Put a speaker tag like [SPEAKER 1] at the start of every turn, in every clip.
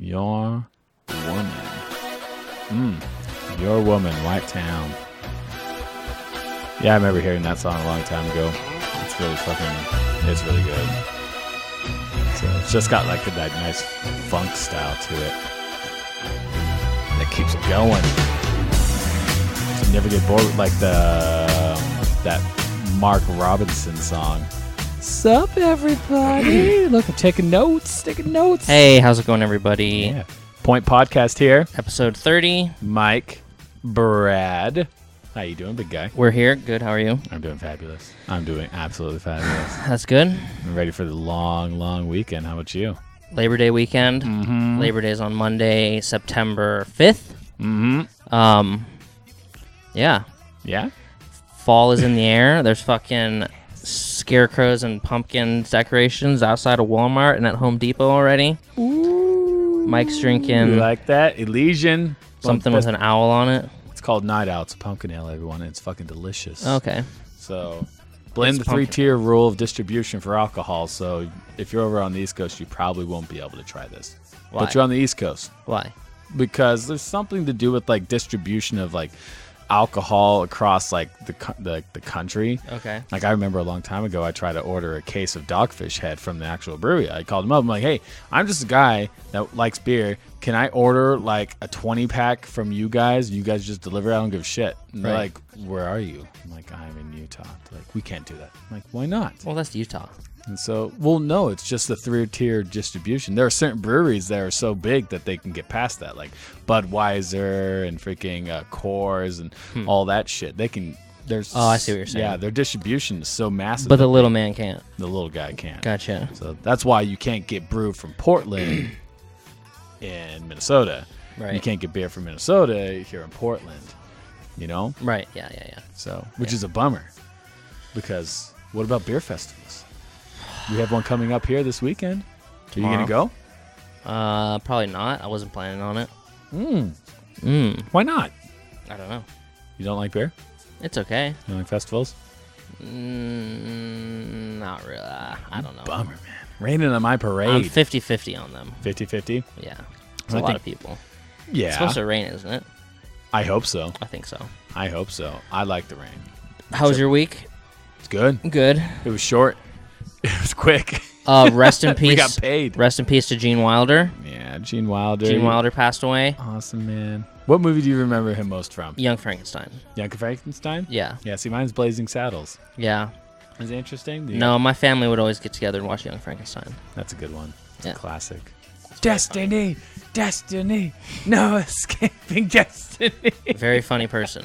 [SPEAKER 1] Your Woman. Your Woman, White Town. Yeah, I remember hearing that song a long time ago. It's really good. So it's just got like that nice funk style to it that keeps it going. So you never get bored with like that Mark Robinson song. Sup, everybody? Look, I'm taking notes.
[SPEAKER 2] Hey, how's it going, everybody?
[SPEAKER 1] Yeah. Point Podcast here.
[SPEAKER 2] Episode 30.
[SPEAKER 1] Mike, Brad. How you doing, big guy?
[SPEAKER 2] We're here. Good. How are you?
[SPEAKER 1] I'm doing fabulous. I'm doing absolutely fabulous.
[SPEAKER 2] That's good.
[SPEAKER 1] I'm ready for the long weekend. How about you?
[SPEAKER 2] Labor Day weekend.
[SPEAKER 1] Mm-hmm.
[SPEAKER 2] Labor Day is on Monday, September 5th.
[SPEAKER 1] Mm-hmm.
[SPEAKER 2] Yeah.
[SPEAKER 1] Yeah?
[SPEAKER 2] Fall is in the air. There's fucking scarecrows and pumpkin decorations outside of Walmart and at Home Depot already.
[SPEAKER 1] Ooh.
[SPEAKER 2] Mike's drinking
[SPEAKER 1] You like that? Elysian.
[SPEAKER 2] something with an owl on it.
[SPEAKER 1] It's called Night Owl. It's a pumpkin ale, everyone. It's fucking delicious.
[SPEAKER 2] Okay.
[SPEAKER 1] So, blend
[SPEAKER 2] It's
[SPEAKER 1] the three-tier rule of distribution for alcohol. So, if you're over on the East Coast, you probably won't be able to try this.
[SPEAKER 2] Why?
[SPEAKER 1] But you're on the East Coast.
[SPEAKER 2] Why?
[SPEAKER 1] Because there's something to do with like distribution of like alcohol across like the country.
[SPEAKER 2] Okay.
[SPEAKER 1] Like I remember a long time ago, I tried to order a case of Dogfish Head from the actual brewery. I called them up. I'm like, hey, I'm just a guy that likes beer. Can I order like a 20-pack from you guys? You guys just deliver it? I don't give a shit. And they're like, where are you? I'm like, I'm in Utah. They're like, we can't do that. I'm like, why not?
[SPEAKER 2] Well, that's Utah.
[SPEAKER 1] And so, well, no, it's just the three-tier distribution. There are certain breweries that are so big that they can get past that, like Budweiser and freaking Coors and all that shit. They can. There's.
[SPEAKER 2] Oh, I see what you're saying.
[SPEAKER 1] Yeah, their distribution is so massive.
[SPEAKER 2] But the little man can't.
[SPEAKER 1] The little guy can't.
[SPEAKER 2] Gotcha.
[SPEAKER 1] So that's why you can't get brew from Portland in Minnesota.
[SPEAKER 2] Right.
[SPEAKER 1] You can't get beer from Minnesota here in Portland. You know.
[SPEAKER 2] Right. Yeah.
[SPEAKER 1] So, which is a bummer, because what about beer festivals? We have one coming up here this weekend.
[SPEAKER 2] Tomorrow.
[SPEAKER 1] Are you going to
[SPEAKER 2] go? Probably not. I wasn't planning on it.
[SPEAKER 1] Why not?
[SPEAKER 2] I don't know.
[SPEAKER 1] You don't like beer?
[SPEAKER 2] It's okay.
[SPEAKER 1] You don't like festivals?
[SPEAKER 2] Not really. I don't know.
[SPEAKER 1] Bummer, man. Raining on my parade.
[SPEAKER 2] I'm 50-50 on them.
[SPEAKER 1] 50-50?
[SPEAKER 2] Yeah. It's a lot of people.
[SPEAKER 1] Yeah.
[SPEAKER 2] It's supposed to rain, isn't it?
[SPEAKER 1] I hope so.
[SPEAKER 2] I think so.
[SPEAKER 1] I hope so. I like the rain.
[SPEAKER 2] How was your week?
[SPEAKER 1] It's good.
[SPEAKER 2] Good.
[SPEAKER 1] It was short. It was quick.
[SPEAKER 2] Rest in peace.
[SPEAKER 1] We got paid.
[SPEAKER 2] Rest in peace to Gene Wilder.
[SPEAKER 1] Yeah, Gene Wilder.
[SPEAKER 2] Gene Wilder passed away.
[SPEAKER 1] Awesome, man. What movie do you remember him most from?
[SPEAKER 2] Young Frankenstein.
[SPEAKER 1] Young Frankenstein?
[SPEAKER 2] Yeah.
[SPEAKER 1] Yeah, see, mine's Blazing Saddles.
[SPEAKER 2] Yeah.
[SPEAKER 1] Is it interesting?
[SPEAKER 2] No, my family would always get together and watch Young Frankenstein.
[SPEAKER 1] That's a good one. It's a classic.
[SPEAKER 2] It's
[SPEAKER 1] Destiny, no escaping destiny.
[SPEAKER 2] Very funny person.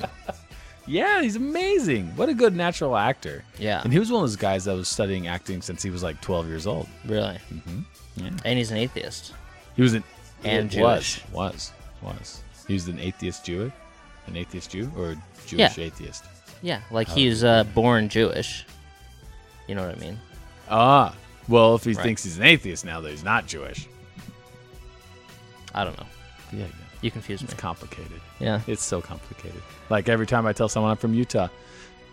[SPEAKER 1] Yeah, he's amazing. What a good natural actor.
[SPEAKER 2] Yeah.
[SPEAKER 1] And he was one of those guys that was studying acting since he was like 12 years old.
[SPEAKER 2] Really?
[SPEAKER 1] Mm-hmm. Yeah.
[SPEAKER 2] And he's an atheist.
[SPEAKER 1] He was an...
[SPEAKER 2] And Jewish.
[SPEAKER 1] Was. He was an atheist Jew? An atheist Jew? Or Jewish atheist?
[SPEAKER 2] Yeah, like he's born Jewish. You know what I mean?
[SPEAKER 1] Ah. Well, if he thinks he's an atheist now that he's not Jewish.
[SPEAKER 2] I don't know.
[SPEAKER 1] Yeah.
[SPEAKER 2] You confuse me.
[SPEAKER 1] It's complicated.
[SPEAKER 2] Yeah.
[SPEAKER 1] It's so complicated. Like every time I tell someone I'm from Utah,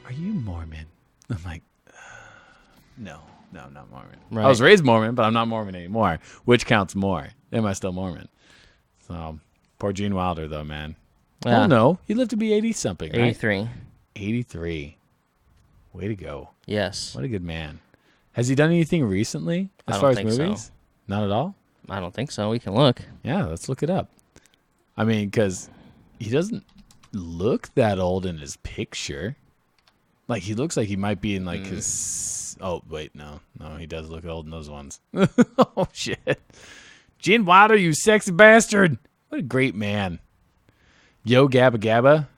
[SPEAKER 1] are you Mormon? I'm like, no, I'm not Mormon.
[SPEAKER 2] Right.
[SPEAKER 1] I was raised Mormon, but I'm not Mormon anymore. Which counts more? Am I still Mormon? So, poor Gene Wilder, though, man.
[SPEAKER 2] Yeah.
[SPEAKER 1] Oh, no. He lived to be 80-something, right?
[SPEAKER 2] 83.
[SPEAKER 1] 83. Way to go.
[SPEAKER 2] Yes.
[SPEAKER 1] What a good man. Has he done anything recently as far as movies?
[SPEAKER 2] So.
[SPEAKER 1] Not at all?
[SPEAKER 2] I don't think so. We can look.
[SPEAKER 1] Yeah, let's look it up. I mean, because he doesn't look that old in his picture. Like, he looks like he might be in, like, his... Oh, wait, no. No, he does look old in those ones. Oh, shit. Gene Wilder, you sexy bastard. What a great man. Yo Gabba Gabba.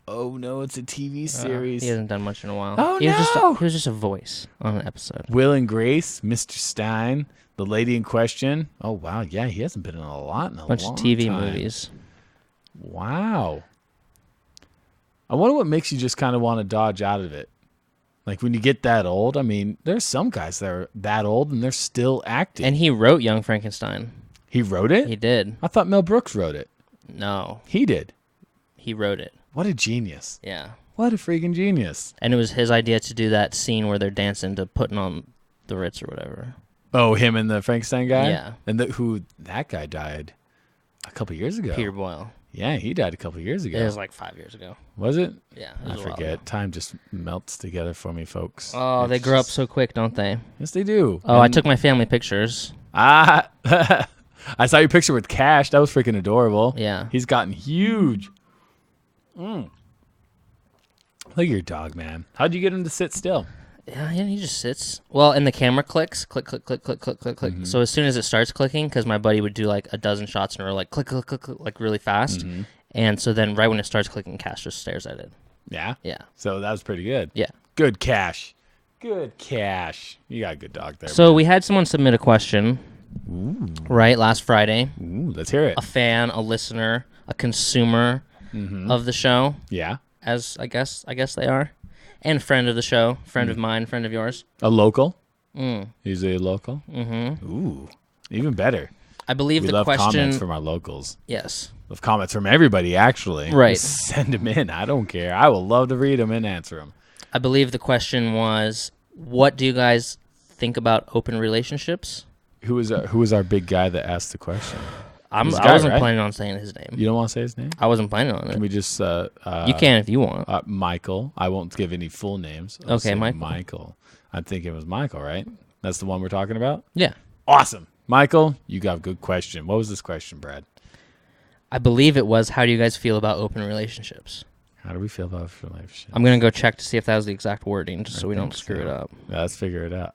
[SPEAKER 1] Oh, no, it's a TV series.
[SPEAKER 2] He hasn't done much in a while.
[SPEAKER 1] Oh,
[SPEAKER 2] he
[SPEAKER 1] no.
[SPEAKER 2] He was just a voice on an episode.
[SPEAKER 1] Will and Grace, Mr. Stein, The Lady in Question. Oh, wow. Yeah, he hasn't been in a lot in a
[SPEAKER 2] Bunch
[SPEAKER 1] long
[SPEAKER 2] of TV
[SPEAKER 1] time.
[SPEAKER 2] movies.
[SPEAKER 1] Wow. I wonder what makes you just kind of want to dodge out of it. Like when you get that old, I mean, there's some guys that are that old and they're still acting.
[SPEAKER 2] And he wrote Young Frankenstein.
[SPEAKER 1] He wrote it?
[SPEAKER 2] He did.
[SPEAKER 1] I thought Mel Brooks wrote it.
[SPEAKER 2] No.
[SPEAKER 1] He did.
[SPEAKER 2] He wrote it.
[SPEAKER 1] What a genius.
[SPEAKER 2] Yeah.
[SPEAKER 1] What a freaking genius.
[SPEAKER 2] And it was his idea to do that scene where they're dancing to Putting on the Ritz or whatever.
[SPEAKER 1] Oh, him and the Frankenstein guy?
[SPEAKER 2] Yeah.
[SPEAKER 1] And who that guy died. A couple years ago.
[SPEAKER 2] Peter Boyle.
[SPEAKER 1] Yeah, he died a couple years ago.
[SPEAKER 2] It was like 5 years ago.
[SPEAKER 1] Was it?
[SPEAKER 2] Yeah,
[SPEAKER 1] I forget. Time just melts together for me, folks.
[SPEAKER 2] Oh, they grow up so quick, don't they?
[SPEAKER 1] Yes, they do.
[SPEAKER 2] Oh, I took my family pictures.
[SPEAKER 1] I saw your picture with Cash. That was freaking adorable.
[SPEAKER 2] Yeah.
[SPEAKER 1] He's gotten huge. Look at your dog, man. How'd you get him to sit still?
[SPEAKER 2] Yeah, he just sits. Well, and the camera clicks, click, click, click, click, click, click, click. So as soon as it starts clicking, because my buddy would do like a dozen shots in a row, like click, click, click, click, like really fast. And so then right when it starts clicking, Cash just stares at it.
[SPEAKER 1] Yeah?
[SPEAKER 2] Yeah.
[SPEAKER 1] So that was pretty good.
[SPEAKER 2] Yeah.
[SPEAKER 1] Good Cash. Good Cash. You got a good dog there.
[SPEAKER 2] So we had someone submit a question, right, last Friday.
[SPEAKER 1] Ooh, let's hear it.
[SPEAKER 2] A fan, a listener, a consumer of the show.
[SPEAKER 1] Yeah.
[SPEAKER 2] As I guess they are. And friend of the show, friend of mine, friend of yours.
[SPEAKER 1] A local? He's a local? Ooh, even better.
[SPEAKER 2] I believe
[SPEAKER 1] We
[SPEAKER 2] the
[SPEAKER 1] love
[SPEAKER 2] question...
[SPEAKER 1] comments from our locals.
[SPEAKER 2] Yes.
[SPEAKER 1] Love comments from everybody, actually.
[SPEAKER 2] Right.
[SPEAKER 1] Just send them in. I don't care. I will love to read them and answer them.
[SPEAKER 2] I believe the question was, what do you guys think about open relationships?
[SPEAKER 1] Who was our big guy that asked the question?
[SPEAKER 2] I wasn't planning on saying his name.
[SPEAKER 1] You don't want to say his name?
[SPEAKER 2] I wasn't planning on it.
[SPEAKER 1] Can we just...
[SPEAKER 2] you can if you want.
[SPEAKER 1] Michael. I won't give any full names. I'll
[SPEAKER 2] Okay,
[SPEAKER 1] say
[SPEAKER 2] Michael.
[SPEAKER 1] Michael. I'm thinking it was Michael, right? That's the one we're talking about?
[SPEAKER 2] Yeah.
[SPEAKER 1] Awesome. Michael, you got a good question. What was this question, Brad?
[SPEAKER 2] I believe it was, how do you guys feel about open relationships?
[SPEAKER 1] How do we feel about relationships?
[SPEAKER 2] I'm going to go check to see if that was the exact wording, just so we don't screw it up.
[SPEAKER 1] Yeah, let's figure it out.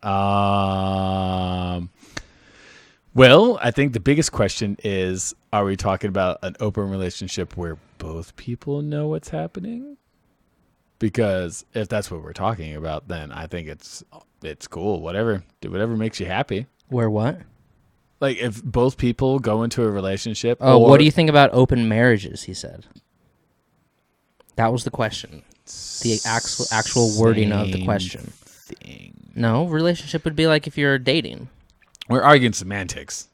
[SPEAKER 1] Well, I think the biggest question is, are we talking about an open relationship where both people know what's happening? Because if that's what we're talking about, then I think it's cool. Whatever makes you happy.
[SPEAKER 2] Where what?
[SPEAKER 1] Like if both people go into a relationship.
[SPEAKER 2] Oh, what do you think about open marriages, he said. That was the question. The actual wording of the question. No, relationship would be like if you're dating.
[SPEAKER 1] We're arguing semantics.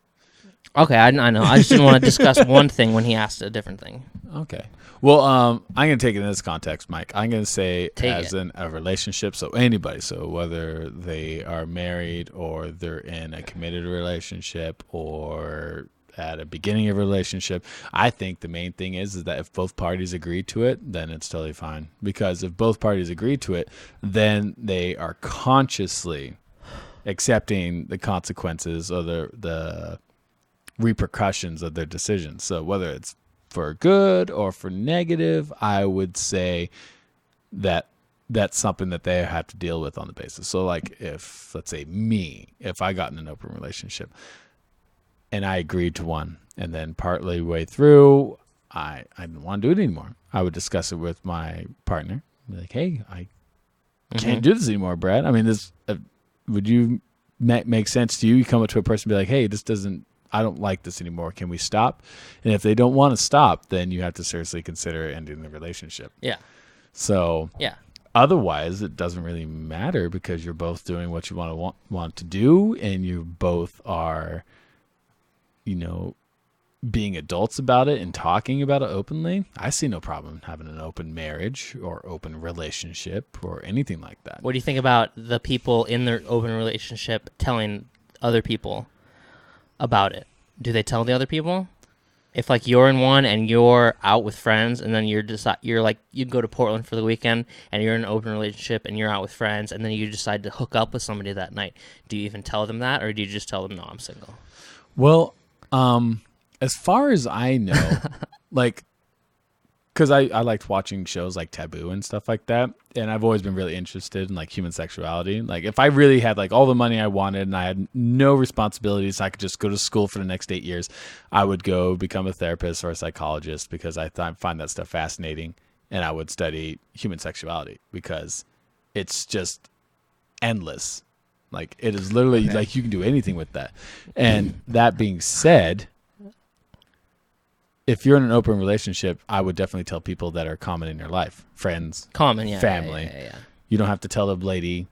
[SPEAKER 2] Okay, I know. I just didn't want to discuss one thing when he asked a different thing.
[SPEAKER 1] Okay. Well, I'm going to take it in this context, Mike. I'm going to say in a relationship, so anybody, so whether they are married or they're in a committed relationship or at a beginning of a relationship, I think the main thing is that if both parties agree to it, then it's totally fine. Because if both parties agree to it, then they are consciously accepting the consequences or the repercussions of their decisions. So whether it's for good or for negative, I would say that that's something that they have to deal with on the basis. So like if, let's say if I got in an open relationship and I agreed to one and then partly way through, I didn't want to do it anymore. I would discuss it with my partner. Be like, hey, I can't do this anymore, Brad. I mean, this would you make sense to you? You come up to a person and be like, hey, I don't like this anymore. Can we stop? And if they don't want to stop, then you have to seriously consider ending the relationship.
[SPEAKER 2] Yeah.
[SPEAKER 1] So
[SPEAKER 2] yeah.
[SPEAKER 1] Otherwise, it doesn't really matter because you're both doing what you want to do, and you both are, being adults about it and talking about it openly. I see no problem having an open marriage or open relationship or anything like that.
[SPEAKER 2] What do you think about the people in their open relationship telling other people about it? Do they tell the other people? If like you're in one and you're out with friends and then you're like you go to Portland for the weekend and you're in an open relationship and you're out with friends and then you decide to hook up with somebody that night, do you even tell them that or do you just tell them, no, I'm single?
[SPEAKER 1] Well, as far as I know, like, because I liked watching shows like Taboo and stuff like that, and I've always been really interested in like human sexuality. Like, if I really had like all the money I wanted and I had no responsibilities, I could just go to school for the next 8 years, I would go become a therapist or a psychologist because I find that stuff fascinating, and I would study human sexuality because it's just endless. Like, it is literally like you can do anything with that. And that being said, if you're in an open relationship, I would definitely tell people that are common in your life. Friends, family.
[SPEAKER 2] Yeah.
[SPEAKER 1] You don't have to tell the lady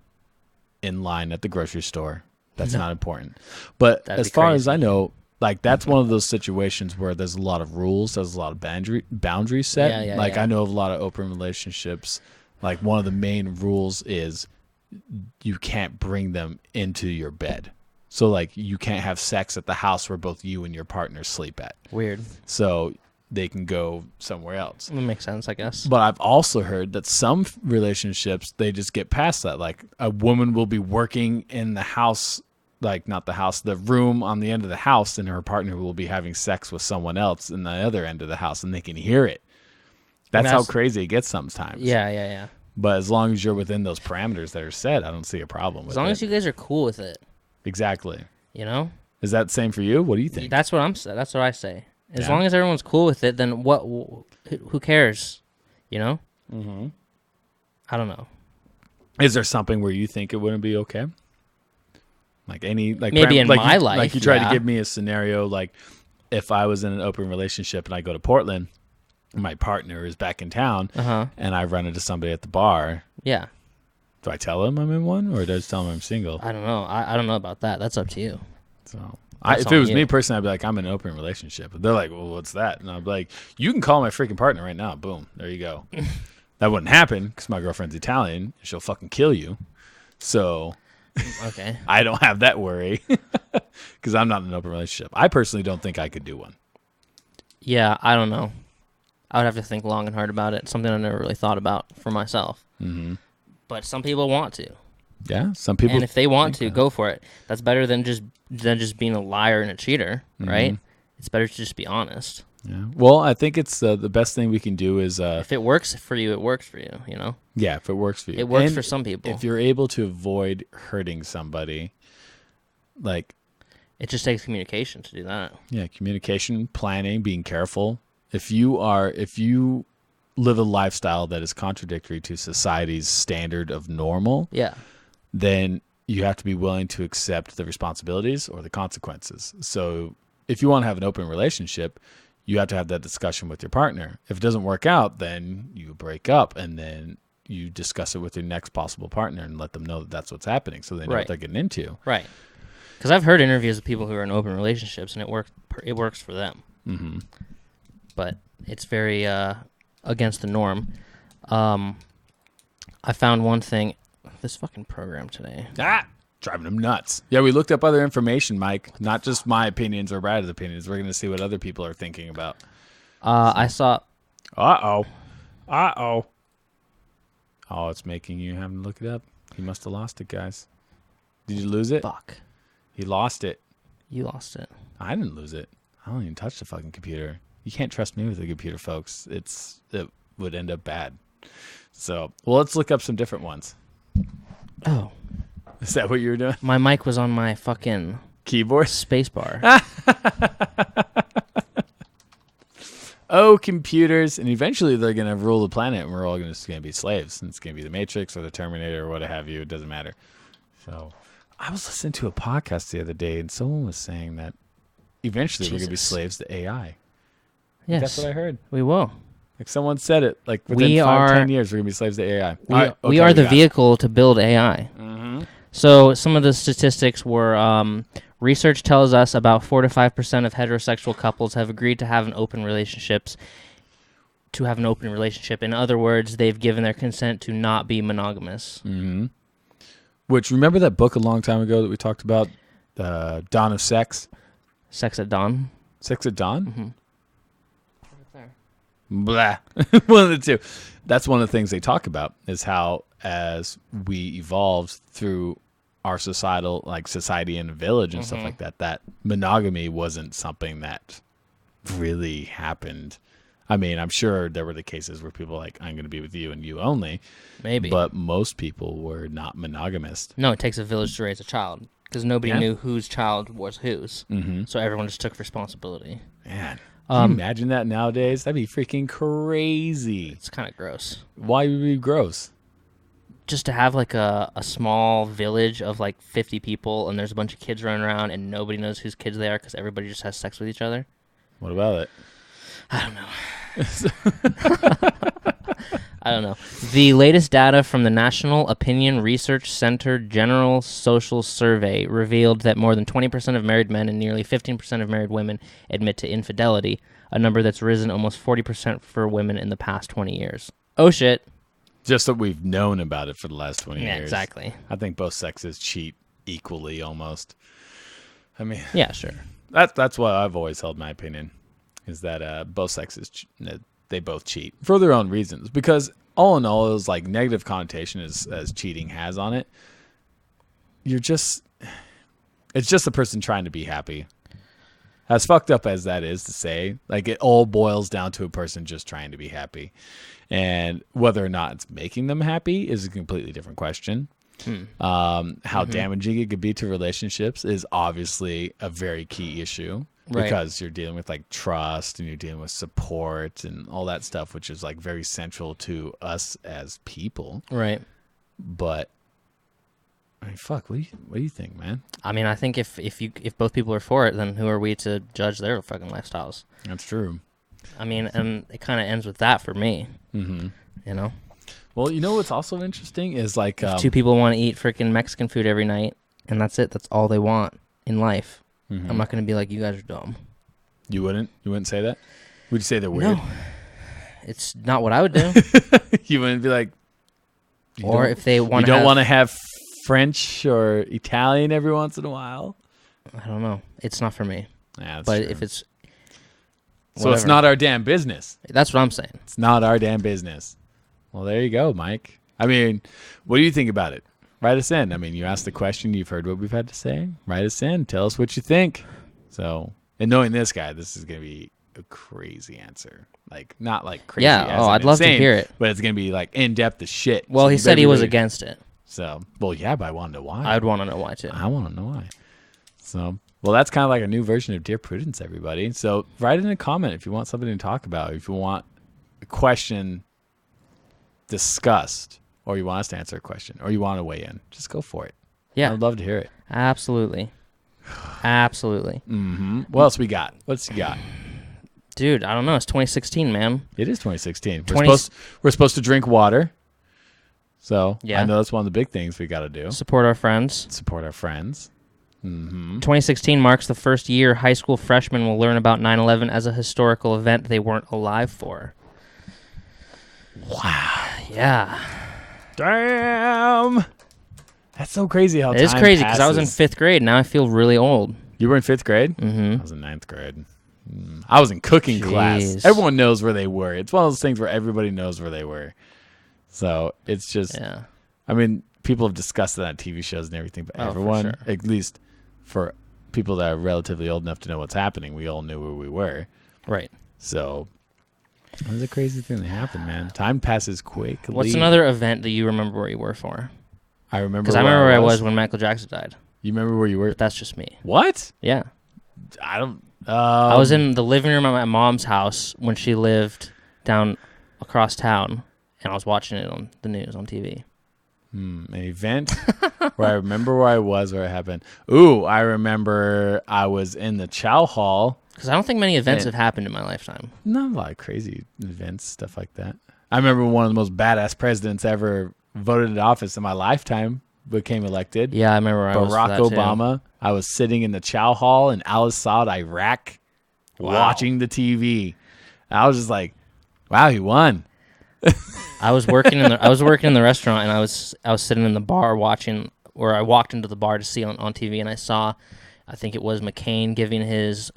[SPEAKER 1] in line at the grocery store. That's not important. But as far as I know, like that's one of those situations where there's a lot of rules, there's a lot of boundaries set. I know of a lot of open relationships. Like one of the main rules is you can't bring them into your bed. So like you can't have sex at the house where both you and your partner sleep at.
[SPEAKER 2] Weird.
[SPEAKER 1] So they can go somewhere else.
[SPEAKER 2] That makes sense, I guess.
[SPEAKER 1] But I've also heard that some relationships, they just get past that. Like a woman will be working in the house, like not the house, the room on the end of the house, and her partner will be having sex with someone else in the other end of the house, and they can hear it. That's how crazy it gets sometimes.
[SPEAKER 2] Yeah.
[SPEAKER 1] But as long as you're within those parameters that are set, I don't see a problem with it.
[SPEAKER 2] As long as you guys are cool with it.
[SPEAKER 1] Exactly.
[SPEAKER 2] You know?
[SPEAKER 1] Is that the same for you? What do you think?
[SPEAKER 2] That's what I say. As long as everyone's cool with it, then who cares? You know?
[SPEAKER 1] Mm-hmm.
[SPEAKER 2] I don't know.
[SPEAKER 1] Is there something where you think it wouldn't be okay? Like
[SPEAKER 2] maybe in my life.
[SPEAKER 1] Like you tried to give me a scenario, like if I was in an open relationship and I go to Portland, my partner is back in town, and I run into somebody at the bar.
[SPEAKER 2] Yeah.
[SPEAKER 1] Do I tell him I'm in one, or do I just tell him I'm single?
[SPEAKER 2] I don't know. I don't know about that. That's up to you.
[SPEAKER 1] So if it was me personally, I'd be like, I'm in an open relationship. But they're like, well, what's that? And I'd be like, you can call my freaking partner right now. Boom. There you go. That wouldn't happen because my girlfriend's Italian and she'll fucking kill you. So
[SPEAKER 2] okay.
[SPEAKER 1] I don't have that worry because I'm not in an open relationship. I personally don't think I could do one.
[SPEAKER 2] Yeah, I don't know. I would have to think long and hard about it. Something I never really thought about for myself. Mm-hmm. But some people want to.
[SPEAKER 1] Yeah, some people.
[SPEAKER 2] And if they want to, go for it. That's better than just being a liar and a cheater, right? It's better to just be honest.
[SPEAKER 1] Yeah. Well, I think it's the best thing we can do is
[SPEAKER 2] if it works for you, it works for you. You know.
[SPEAKER 1] Yeah, if it works for you,
[SPEAKER 2] it works for some people.
[SPEAKER 1] If you're able to avoid hurting somebody, like
[SPEAKER 2] it just takes communication to do that.
[SPEAKER 1] Yeah, communication, planning, being careful. If you live a lifestyle that is contradictory to society's standard of normal, then you have to be willing to accept the responsibilities or the consequences. So if you want to have an open relationship, you have to have that discussion with your partner. If it doesn't work out, then you break up and then you discuss it with your next possible partner and let them know that that's what's happening so they know what they're getting into.
[SPEAKER 2] Right. Because I've heard interviews with people who are in open relationships and it works for them. Mm-hmm. But it's very against the norm. I found one thing. This fucking program today.
[SPEAKER 1] Driving them nuts. Yeah, we looked up other information, Mike. Not just my opinions or Brad's opinions. We're going to see what other people are thinking about.
[SPEAKER 2] I saw...
[SPEAKER 1] Uh-oh. Oh, it's making you have to look it up. He must have lost it, guys. Did you lose it?
[SPEAKER 2] Fuck.
[SPEAKER 1] He lost it.
[SPEAKER 2] You lost it.
[SPEAKER 1] I didn't lose it. I don't even touch the fucking computer. You can't trust me with the computer, folks. It would end up bad. So, well, let's look up some different ones.
[SPEAKER 2] Oh.
[SPEAKER 1] Is that what you were doing?
[SPEAKER 2] My mic was on my fucking...
[SPEAKER 1] keyboard?
[SPEAKER 2] Spacebar.
[SPEAKER 1] Oh, computers. And eventually they're going to rule the planet and we're all going to be slaves. And it's going to be the Matrix or the Terminator or what have you. It doesn't matter. So, I was listening to a podcast the other day and someone was saying that eventually we're going to be slaves to AI.
[SPEAKER 2] Yes.
[SPEAKER 1] That's what I heard.
[SPEAKER 2] We will.
[SPEAKER 1] Like someone said it, like within 5-10 years, we're going to be slaves to AI.
[SPEAKER 2] We are the vehicle to build AI. Mm-hmm. So some of the statistics were, research tells us about 4 to 5% of heterosexual couples have agreed to have an open relationship. In other words, they've given their consent to not be monogamous.
[SPEAKER 1] Mm-hmm. Which, remember that book a long time ago that we talked about, Dawn of Sex?
[SPEAKER 2] Sex at Dawn?
[SPEAKER 1] Sex at Dawn?
[SPEAKER 2] Mm-hmm.
[SPEAKER 1] Blah. One of the two. That's one of the things they talk about is how as we evolved through our society and village and stuff like that, that monogamy wasn't something that really happened. I mean, I'm sure there were the cases where people were like, I'm going to be with you and you only.
[SPEAKER 2] Maybe.
[SPEAKER 1] But most people were not monogamous.
[SPEAKER 2] No, it takes a village to raise a child because nobody knew whose child was whose. Mm-hmm. So everyone just took responsibility.
[SPEAKER 1] Man. Can you imagine that nowadays? That'd be freaking crazy.
[SPEAKER 2] It's kind of gross.
[SPEAKER 1] Why would it be gross?
[SPEAKER 2] Just to have like a small village of like 50 people and there's a bunch of kids running around and nobody knows whose kids they are because everybody just has sex with each other.
[SPEAKER 1] What about it?
[SPEAKER 2] I don't know. I don't know. The latest data from the National Opinion Research Center General Social Survey revealed that more than 20% of married men and nearly 15% of married women admit to infidelity, a number that's risen almost 40% for women in the past 20 years. Oh, shit.
[SPEAKER 1] Just that we've known about it for the last 20 years.
[SPEAKER 2] Yeah, exactly.
[SPEAKER 1] I think both sexes cheat equally almost. I mean,
[SPEAKER 2] Yeah, sure.
[SPEAKER 1] that's what I've always held my opinion, is that both sexes, they both cheat for their own reasons. Because all in all, it was like negative connotation as cheating has on it. It's just a person trying to be happy. As fucked up as that is to say, like it all boils down to a person just trying to be happy. And whether or not it's making them happy is a completely different question. How damaging it could be to relationships is obviously a very key issue, because you're dealing with like trust and you're dealing with support and all that stuff, which is like very central to us as people.
[SPEAKER 2] Right.
[SPEAKER 1] But I mean, fuck, what do you think, man?
[SPEAKER 2] I mean, I think if both people are for it, then who are we to judge their fucking lifestyles?
[SPEAKER 1] That's true.
[SPEAKER 2] I mean, and it kind of ends with that for me.
[SPEAKER 1] Mm-hmm.
[SPEAKER 2] You know?
[SPEAKER 1] Well, you know what's also interesting is like...
[SPEAKER 2] if two people want to eat freaking Mexican food every night, and that's it, that's all they want in life, I'm not going to be like, you guys are dumb.
[SPEAKER 1] You wouldn't? You wouldn't say that? Would you say they're weird?
[SPEAKER 2] No. It's not what I would do.
[SPEAKER 1] You wouldn't be like...
[SPEAKER 2] Or if they want
[SPEAKER 1] to... You don't want to have French or Italian every once in a while?
[SPEAKER 2] I don't know. It's not for me.
[SPEAKER 1] Yeah, that's
[SPEAKER 2] but
[SPEAKER 1] true.
[SPEAKER 2] if it's...
[SPEAKER 1] So it's not our damn business.
[SPEAKER 2] That's what I'm saying.
[SPEAKER 1] It's not our damn business. Well, there you go, Mike. I mean, what do you think about it? Write us in. I mean, you asked the question. You've heard what we've had to say. Write us in. Tell us what you think. So, and knowing this guy, this is going to be a crazy answer. Like, not like crazy.
[SPEAKER 2] Yeah. I'd love to hear it.
[SPEAKER 1] But it's going to be like in depth as shit.
[SPEAKER 2] Well,
[SPEAKER 1] so
[SPEAKER 2] he said he was against it.
[SPEAKER 1] So, well, yeah, but I want to know why.
[SPEAKER 2] I'd want to know why, too.
[SPEAKER 1] I want to know why. So, well, that's kind of like a new version of Dear Prudence, everybody. So, write in a comment if you want something to talk about. If you want a question discussed, or you want us to answer a question, or you want to weigh in, just go for it.
[SPEAKER 2] Yeah.
[SPEAKER 1] I'd love to hear it.
[SPEAKER 2] Absolutely. Absolutely.
[SPEAKER 1] Mm-hmm. What else we got? What's you got?
[SPEAKER 2] Dude, I don't know. It's 2016, man.
[SPEAKER 1] It is 2016. We're supposed to drink water. So
[SPEAKER 2] yeah.
[SPEAKER 1] I know that's one of the big things we got to do.
[SPEAKER 2] Support our friends.
[SPEAKER 1] Support our friends. Mm-hmm.
[SPEAKER 2] 2016 marks the first year high school freshmen will learn about 9/11 as a historical event they weren't alive for.
[SPEAKER 1] Wow.
[SPEAKER 2] Yeah.
[SPEAKER 1] Damn. That's so crazy how
[SPEAKER 2] it is crazy because I was in 5th grade. Now I feel really old.
[SPEAKER 1] You were in 5th grade?
[SPEAKER 2] Mm-hmm.
[SPEAKER 1] I was in 9th grade. I was in cooking class. Everyone knows where they were. It's one of those things where everybody knows where they were. So it's just,
[SPEAKER 2] yeah.
[SPEAKER 1] I mean, people have discussed that on TV shows and everything, but everyone,
[SPEAKER 2] sure.
[SPEAKER 1] at least for people that are relatively old enough to know what's happening, we all knew where we were.
[SPEAKER 2] Right.
[SPEAKER 1] So it was a crazy thing that happened, man. Time passes quickly.
[SPEAKER 2] What's another event that you remember where you were for?
[SPEAKER 1] I remember
[SPEAKER 2] because I remember where I was when Michael Jackson died.
[SPEAKER 1] You remember where you were?
[SPEAKER 2] But that's just me.
[SPEAKER 1] What?
[SPEAKER 2] Yeah.
[SPEAKER 1] I don't...
[SPEAKER 2] I was in the living room at my mom's house when she lived down across town, and I was watching it on the news on TV.
[SPEAKER 1] An event where I remember where I was, where it happened. Ooh, I remember I was in the Chow Hall.
[SPEAKER 2] Because I don't think many events have happened in my lifetime.
[SPEAKER 1] Not a lot of crazy events, stuff like that. I remember one of the most badass presidents ever voted in office in my lifetime became elected.
[SPEAKER 2] Yeah, I remember
[SPEAKER 1] Barack Obama. I was sitting in the Chow Hall in Al Asad, Iraq, watching the TV. I was just like, "Wow, he won."
[SPEAKER 2] I was working in the restaurant, and I was sitting in the bar watching. Or I walked into the bar to see on TV, and I saw, I think it was McCain giving his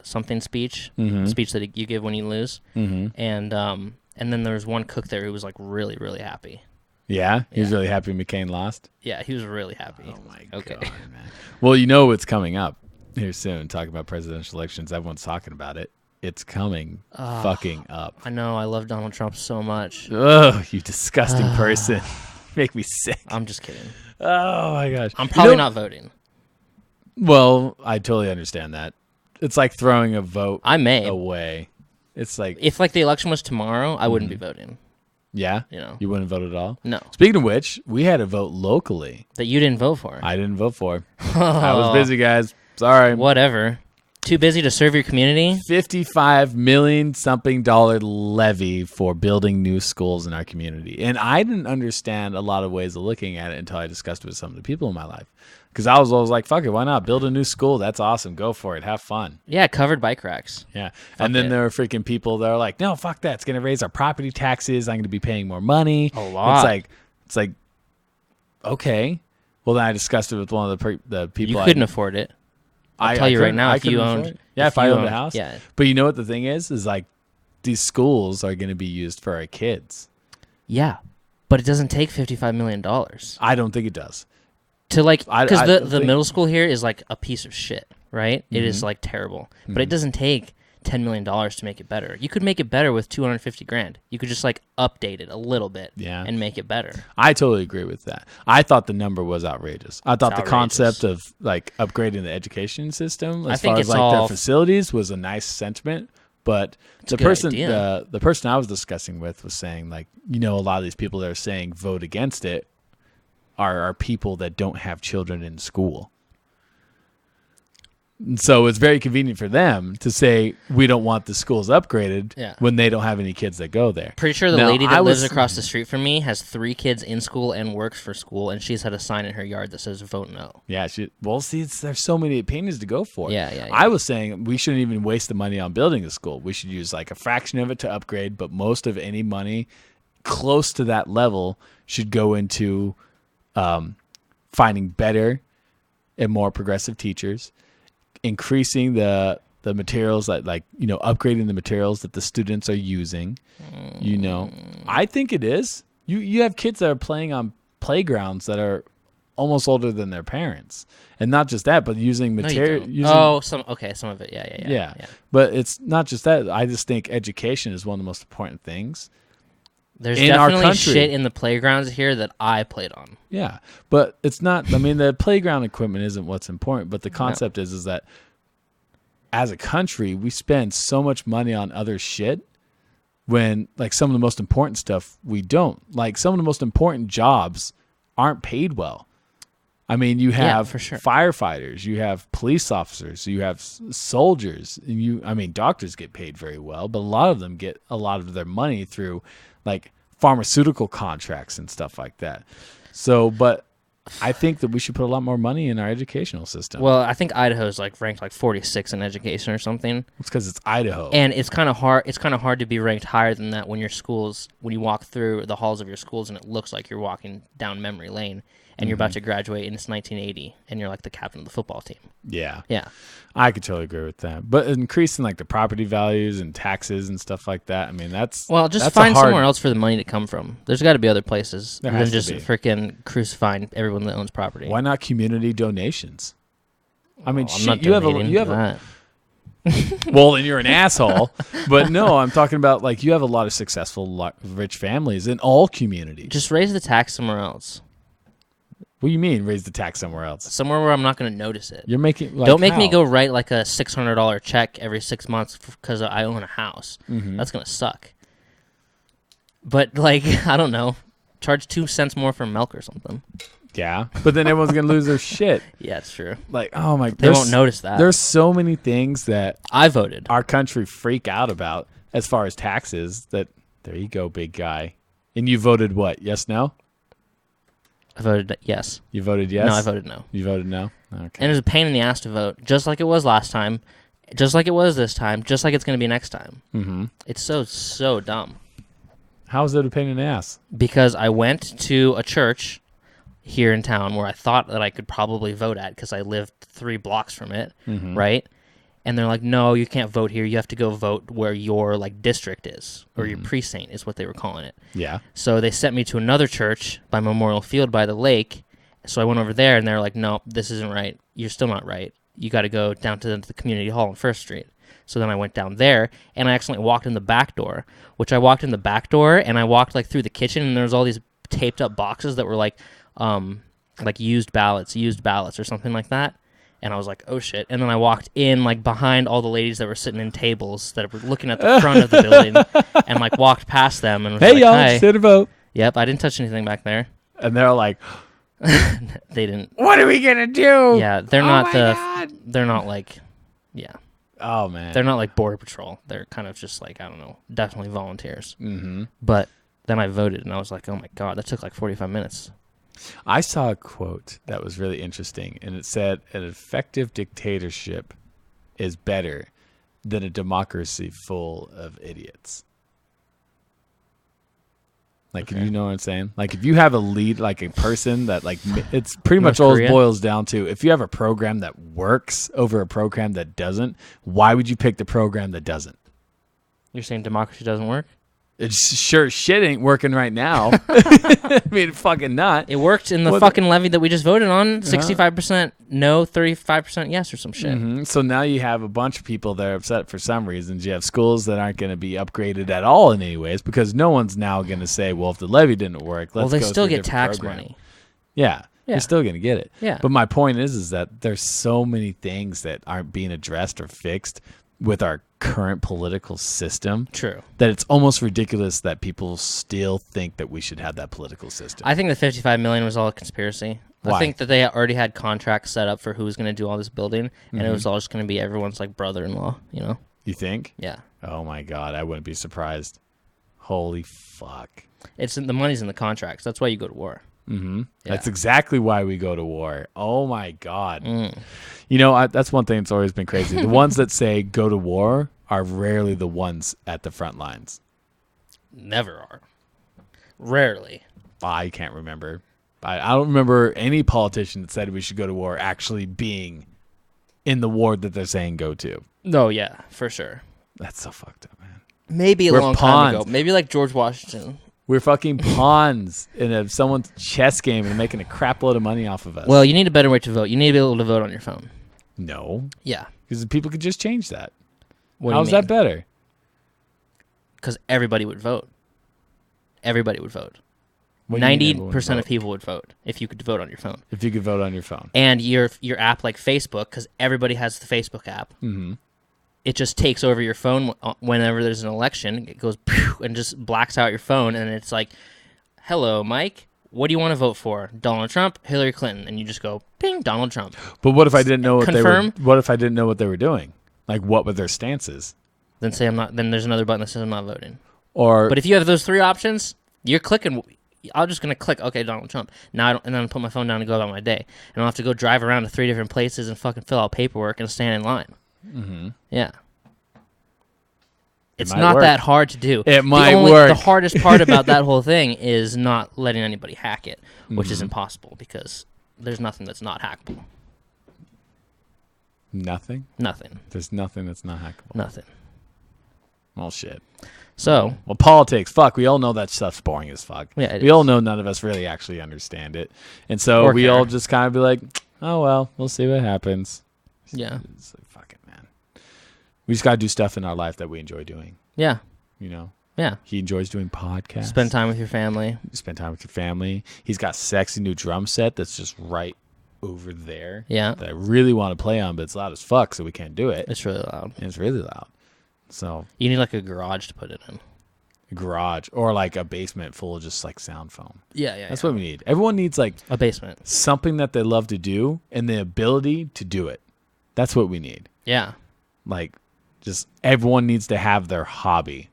[SPEAKER 2] something speech, speech that you give when you lose, and then there was one cook there who was like really, really happy.
[SPEAKER 1] Yeah, he was really happy McCain lost.
[SPEAKER 2] Yeah, he was really happy.
[SPEAKER 1] Oh my god, man! Well, you know what's coming up here soon. Talking about presidential elections, everyone's talking about it. It's coming fucking up.
[SPEAKER 2] I know. I love Donald Trump so much.
[SPEAKER 1] Oh, you disgusting person! Make me sick.
[SPEAKER 2] I'm just kidding.
[SPEAKER 1] Oh my gosh!
[SPEAKER 2] I'm probably not voting.
[SPEAKER 1] Well, I totally understand that. It's like throwing a vote away. It's like
[SPEAKER 2] if like the election was tomorrow, I wouldn't be voting.
[SPEAKER 1] Yeah?
[SPEAKER 2] You know.
[SPEAKER 1] You wouldn't vote at all?
[SPEAKER 2] No.
[SPEAKER 1] Speaking of which, we had a vote locally.
[SPEAKER 2] That you didn't vote for.
[SPEAKER 1] I didn't vote for. I was busy, guys. Sorry.
[SPEAKER 2] Whatever. Too busy to serve your community?
[SPEAKER 1] $55 million something levy for building new schools in our community. And I didn't understand a lot of ways of looking at it until I discussed it with some of the people in my life. Because I was always like, fuck it, why not? Build a new school. That's awesome. Go for it. Have fun.
[SPEAKER 2] Yeah, covered bike racks.
[SPEAKER 1] Yeah. And then there are freaking people that are like, no, fuck that. It's going to raise our property taxes. I'm going to be paying more money.
[SPEAKER 2] A lot.
[SPEAKER 1] It's like, okay. Well, then I discussed it with one of the people.
[SPEAKER 2] You couldn't afford it. I'll tell you right now, if you owned,
[SPEAKER 1] if I owned a house.
[SPEAKER 2] yeah,
[SPEAKER 1] But you know what the thing is like these schools are going to be used for our kids.
[SPEAKER 2] yeah, but it doesn't take $55 million
[SPEAKER 1] I don't think it does.
[SPEAKER 2] to like, because the
[SPEAKER 1] think-
[SPEAKER 2] middle school here is like a piece of shit, right? It is like terrible, but it doesn't take $10 million to make it better. You could make it better with $250,000. You could just like update it a little bit, and make it better.
[SPEAKER 1] I totally agree with that. I thought the number was outrageous. I thought the
[SPEAKER 2] outrageous.
[SPEAKER 1] concept of like upgrading the education system as
[SPEAKER 2] think
[SPEAKER 1] far as
[SPEAKER 2] it's
[SPEAKER 1] like
[SPEAKER 2] all-
[SPEAKER 1] their facilities was a nice sentiment. But
[SPEAKER 2] a
[SPEAKER 1] the
[SPEAKER 2] good
[SPEAKER 1] person,
[SPEAKER 2] idea.
[SPEAKER 1] the person I was discussing with was saying like, a lot of these people that are saying vote against it are people that don't have children in school. And so it's very convenient for them to say we don't want the schools upgraded when they don't have any kids that go there.
[SPEAKER 2] Pretty sure the
[SPEAKER 1] Now,
[SPEAKER 2] lady that
[SPEAKER 1] I
[SPEAKER 2] lives
[SPEAKER 1] was-
[SPEAKER 2] across the street from me has 3 kids in school and works for school, and she's had a sign in her yard that says "Vote No."
[SPEAKER 1] Yeah, there's so many opinions to go for.
[SPEAKER 2] Yeah.
[SPEAKER 1] I was saying we shouldn't even waste the money on building a school. We should use like a fraction of it to upgrade, but most of any money close to that level should go into finding better and more progressive teachers, increasing the materials that upgrading the materials that the students are using. I think it is. You have kids that are playing on playgrounds that are almost older than their parents, and not just that, but using material.
[SPEAKER 2] Some of it.
[SPEAKER 1] Yeah. But it's not just that. I just think education is one of the most important things.
[SPEAKER 2] There's
[SPEAKER 1] in our
[SPEAKER 2] definitely
[SPEAKER 1] country.
[SPEAKER 2] shit in the playgrounds here that I played on.
[SPEAKER 1] Yeah, but it's not. I mean, the playground equipment isn't what's important, but the concept is that as a country, we spend so much money on other shit when, like, some of the most important stuff we don't. Like, some of the most important jobs aren't paid well. I mean, you have
[SPEAKER 2] for sure.
[SPEAKER 1] firefighters, you have police officers, you have soldiers, and doctors get paid very well, but a lot of them get a lot of their money through like pharmaceutical contracts and stuff like that. So, but I think that we should put a lot more money in our educational system.
[SPEAKER 2] Well, I think Idaho's like ranked like 46 in education or something.
[SPEAKER 1] It's because it's Idaho.
[SPEAKER 2] And it's kind of hard. It's kind of hard to be ranked higher than that when you walk through the halls of your schools and it looks like you're walking down memory lane and you're about to graduate and it's 1980 and you're like the captain of the football team.
[SPEAKER 1] Yeah.
[SPEAKER 2] Yeah.
[SPEAKER 1] I could totally agree with that. But increasing like the property values and taxes and stuff like that, I mean, that's
[SPEAKER 2] find somewhere else for the money to come from. There's got to be other places
[SPEAKER 1] There
[SPEAKER 2] than
[SPEAKER 1] has to
[SPEAKER 2] just
[SPEAKER 1] be.
[SPEAKER 2] freaking crucifying everyone that owns property.
[SPEAKER 1] Why not community donations? I mean,
[SPEAKER 2] I'm not
[SPEAKER 1] you have
[SPEAKER 2] donating to
[SPEAKER 1] a
[SPEAKER 2] that.
[SPEAKER 1] well, then you're an asshole. But no, I'm talking about like you have a lot of successful, rich families in all communities.
[SPEAKER 2] Just raise the tax somewhere else.
[SPEAKER 1] What do you mean raise the tax somewhere else?
[SPEAKER 2] Somewhere where I'm not going to notice it.
[SPEAKER 1] You're making
[SPEAKER 2] Don't make me
[SPEAKER 1] how?
[SPEAKER 2] go write like a $600 check every 6 months because I own a house.
[SPEAKER 1] Mm-hmm.
[SPEAKER 2] That's going to suck. But like, I don't know. Charge 2 cents more for milk or something.
[SPEAKER 1] Yeah, but then everyone's gonna lose their shit.
[SPEAKER 2] Yeah, it's true.
[SPEAKER 1] Like, oh my,
[SPEAKER 2] They won't notice that.
[SPEAKER 1] There's so many things that
[SPEAKER 2] I voted.
[SPEAKER 1] our country freak out about as far as taxes. That there you go, big guy. And you voted what? Yes, no.
[SPEAKER 2] I voted yes.
[SPEAKER 1] You voted yes.
[SPEAKER 2] No, I voted no.
[SPEAKER 1] You voted no. Okay.
[SPEAKER 2] And it was a pain in the ass to vote, just like it was last time, just like it was this time, just like it's going to be next time.
[SPEAKER 1] Mm-hmm.
[SPEAKER 2] It's so dumb.
[SPEAKER 1] How is it a pain in the ass?
[SPEAKER 2] Because I went to a church here in town where I thought that I could probably vote at because I lived 3 blocks from it, right? And they're like, no, you can't vote here. You have to go vote where your like district is, or your precinct is what they were calling it.
[SPEAKER 1] Yeah.
[SPEAKER 2] So they sent me to another church by Memorial Field by the lake. So I went over there, and they're like, no, this isn't right. You're still not right. You got to go down to the community hall on First Street. So then I went down there, and I accidentally walked in the back door, which I walked in the back door, and I walked like through the kitchen, and there was all these taped up boxes that were like used ballots or something like that. And I was like, oh shit. And then I walked in like behind all the ladies that were sitting in tables that were looking at the front of the building, and like walked past them and was
[SPEAKER 1] Hey
[SPEAKER 2] like,
[SPEAKER 1] y'all,
[SPEAKER 2] hi.
[SPEAKER 1] sit a vote.
[SPEAKER 2] Yep, I didn't touch anything back there.
[SPEAKER 1] And they're like,
[SPEAKER 2] They didn't.
[SPEAKER 1] what are we gonna do?
[SPEAKER 2] Yeah, they're
[SPEAKER 1] Oh
[SPEAKER 2] not
[SPEAKER 1] my
[SPEAKER 2] the.
[SPEAKER 1] God.
[SPEAKER 2] They're not like. Yeah,
[SPEAKER 1] Oh man.
[SPEAKER 2] they're not like border patrol. They're kind of just like, I don't know, definitely volunteers.
[SPEAKER 1] Mm-hmm.
[SPEAKER 2] But then I voted, and I was like, oh my god, that took like 45 minutes.
[SPEAKER 1] I saw a quote that was really interesting, and it said, an effective dictatorship is better than a democracy full of idiots. Like,
[SPEAKER 2] Okay.
[SPEAKER 1] you know what I'm saying? Like, if you have a lead, like a person that, like, it's pretty
[SPEAKER 2] North
[SPEAKER 1] much all it
[SPEAKER 2] Korea?
[SPEAKER 1] boils down to. If you have a program that works over a program that doesn't, why would you pick the program that doesn't?
[SPEAKER 2] You're saying democracy doesn't work?
[SPEAKER 1] It's sure shit ain't working right now. I mean, fucking not.
[SPEAKER 2] It worked in the
[SPEAKER 1] Well,
[SPEAKER 2] fucking levy that we just voted on. 65% no, 35% yes, or some shit.
[SPEAKER 1] Mm-hmm. So now you have a bunch of people that are upset for some reasons. You have schools that aren't going to be upgraded at all in any ways because no one's now going to say, well, if the levy didn't work, let's
[SPEAKER 2] Well, they
[SPEAKER 1] go
[SPEAKER 2] still
[SPEAKER 1] through a
[SPEAKER 2] get
[SPEAKER 1] different
[SPEAKER 2] tax
[SPEAKER 1] program.
[SPEAKER 2] money.
[SPEAKER 1] Yeah.
[SPEAKER 2] Yeah.
[SPEAKER 1] You're still going to get it.
[SPEAKER 2] Yeah.
[SPEAKER 1] But my point is that there's so many things that aren't being addressed or fixed with our current political system
[SPEAKER 2] True.
[SPEAKER 1] that it's almost ridiculous that people still think that we should have that political system.
[SPEAKER 2] I think the 55 million was all a conspiracy.
[SPEAKER 1] Why?
[SPEAKER 2] I think that they already had contracts set up for who was going to do all this building, and it was all just going to be everyone's like brother-in-law, you know?
[SPEAKER 1] You think?
[SPEAKER 2] Yeah.
[SPEAKER 1] Oh my God, I wouldn't be surprised. Holy fuck.
[SPEAKER 2] The money's in the contracts. That's why you go to war.
[SPEAKER 1] Mm-hmm.
[SPEAKER 2] Yeah.
[SPEAKER 1] That's exactly why we go to war. Oh my God.
[SPEAKER 2] Mm.
[SPEAKER 1] You know, that's one thing that's always been crazy. The ones that say go to war are rarely the ones at the front lines.
[SPEAKER 2] Never are. Rarely.
[SPEAKER 1] I can't remember. I don't remember any politician that said we should go to war actually being in the war that they're saying go to.
[SPEAKER 2] No, yeah, for sure.
[SPEAKER 1] That's so fucked up, man.
[SPEAKER 2] Maybe a
[SPEAKER 1] We're
[SPEAKER 2] long time
[SPEAKER 1] pawns.
[SPEAKER 2] ago. Maybe like George Washington.
[SPEAKER 1] We're fucking pawns in someone's chess game and making a crap load of money off of us.
[SPEAKER 2] Well, you need a better way to vote. You need to be able to vote on your phone.
[SPEAKER 1] no,
[SPEAKER 2] Yeah.
[SPEAKER 1] because people could just change that.
[SPEAKER 2] What
[SPEAKER 1] How's that better?
[SPEAKER 2] Because everybody would vote. Everybody would vote.
[SPEAKER 1] What do you mean everyone
[SPEAKER 2] 90%
[SPEAKER 1] would
[SPEAKER 2] of people would vote if you could vote on your phone.
[SPEAKER 1] if you could vote on your phone.
[SPEAKER 2] And your app like Facebook, because everybody has the Facebook app,
[SPEAKER 1] Mm-hmm.
[SPEAKER 2] it just takes over your phone whenever there's an election. It goes pew, and just blacks out your phone, and it's like, hello, Mike. What do you want to vote for? Donald Trump, Hillary Clinton, and you just go, ping, Donald Trump.
[SPEAKER 1] But what if I didn't know what
[SPEAKER 2] Confirm.
[SPEAKER 1] they were? What if I didn't know what they were doing? Like, what were their stances?
[SPEAKER 2] Then say I'm not. Then there's another button that says I'm not voting.
[SPEAKER 1] Or
[SPEAKER 2] But if you have those three options, you're clicking. I'm just gonna click, okay, Donald Trump. Now, and then I'll put my phone down and go about my day, and I'll have to go drive around to 3 different places and fucking fill out paperwork and stand in line.
[SPEAKER 1] mm-hmm.
[SPEAKER 2] Yeah. It's
[SPEAKER 1] might
[SPEAKER 2] not
[SPEAKER 1] work.
[SPEAKER 2] that hard to do.
[SPEAKER 1] It might
[SPEAKER 2] The
[SPEAKER 1] work.
[SPEAKER 2] hardest part about that whole thing is not letting anybody hack it, which is impossible because there's nothing that's not hackable.
[SPEAKER 1] nothing.
[SPEAKER 2] Nothing.
[SPEAKER 1] There's nothing that's not hackable.
[SPEAKER 2] Nothing.
[SPEAKER 1] Well, shit.
[SPEAKER 2] So,
[SPEAKER 1] Well, politics. Fuck. We all know that stuff's boring as fuck.
[SPEAKER 2] Yeah, it
[SPEAKER 1] we
[SPEAKER 2] is.
[SPEAKER 1] all know none of us really actually understand it, and so
[SPEAKER 2] Or
[SPEAKER 1] we
[SPEAKER 2] care.
[SPEAKER 1] all just kind of be like, "Oh well, we'll see what happens."
[SPEAKER 2] yeah.
[SPEAKER 1] It's like, fuck it, man. We just gotta do stuff in our life that we enjoy doing.
[SPEAKER 2] Yeah.
[SPEAKER 1] You know,
[SPEAKER 2] Yeah.
[SPEAKER 1] he enjoys doing podcasts.
[SPEAKER 2] Spend time with your family.
[SPEAKER 1] Spend time with your family. He's got sexy new drum set that's just right over there.
[SPEAKER 2] Yeah.
[SPEAKER 1] That I really want to play on, but it's loud as fuck, so we can't do it.
[SPEAKER 2] It's really loud.
[SPEAKER 1] And it's really loud. So
[SPEAKER 2] You need like a garage to put it in.
[SPEAKER 1] a garage or like a basement full of just like sound foam.
[SPEAKER 2] Yeah, yeah.
[SPEAKER 1] That's what we need. Everyone needs like
[SPEAKER 2] a basement.
[SPEAKER 1] something that they love to do and the ability to do it. That's what we need.
[SPEAKER 2] Yeah.
[SPEAKER 1] Like, just everyone needs to have their hobby.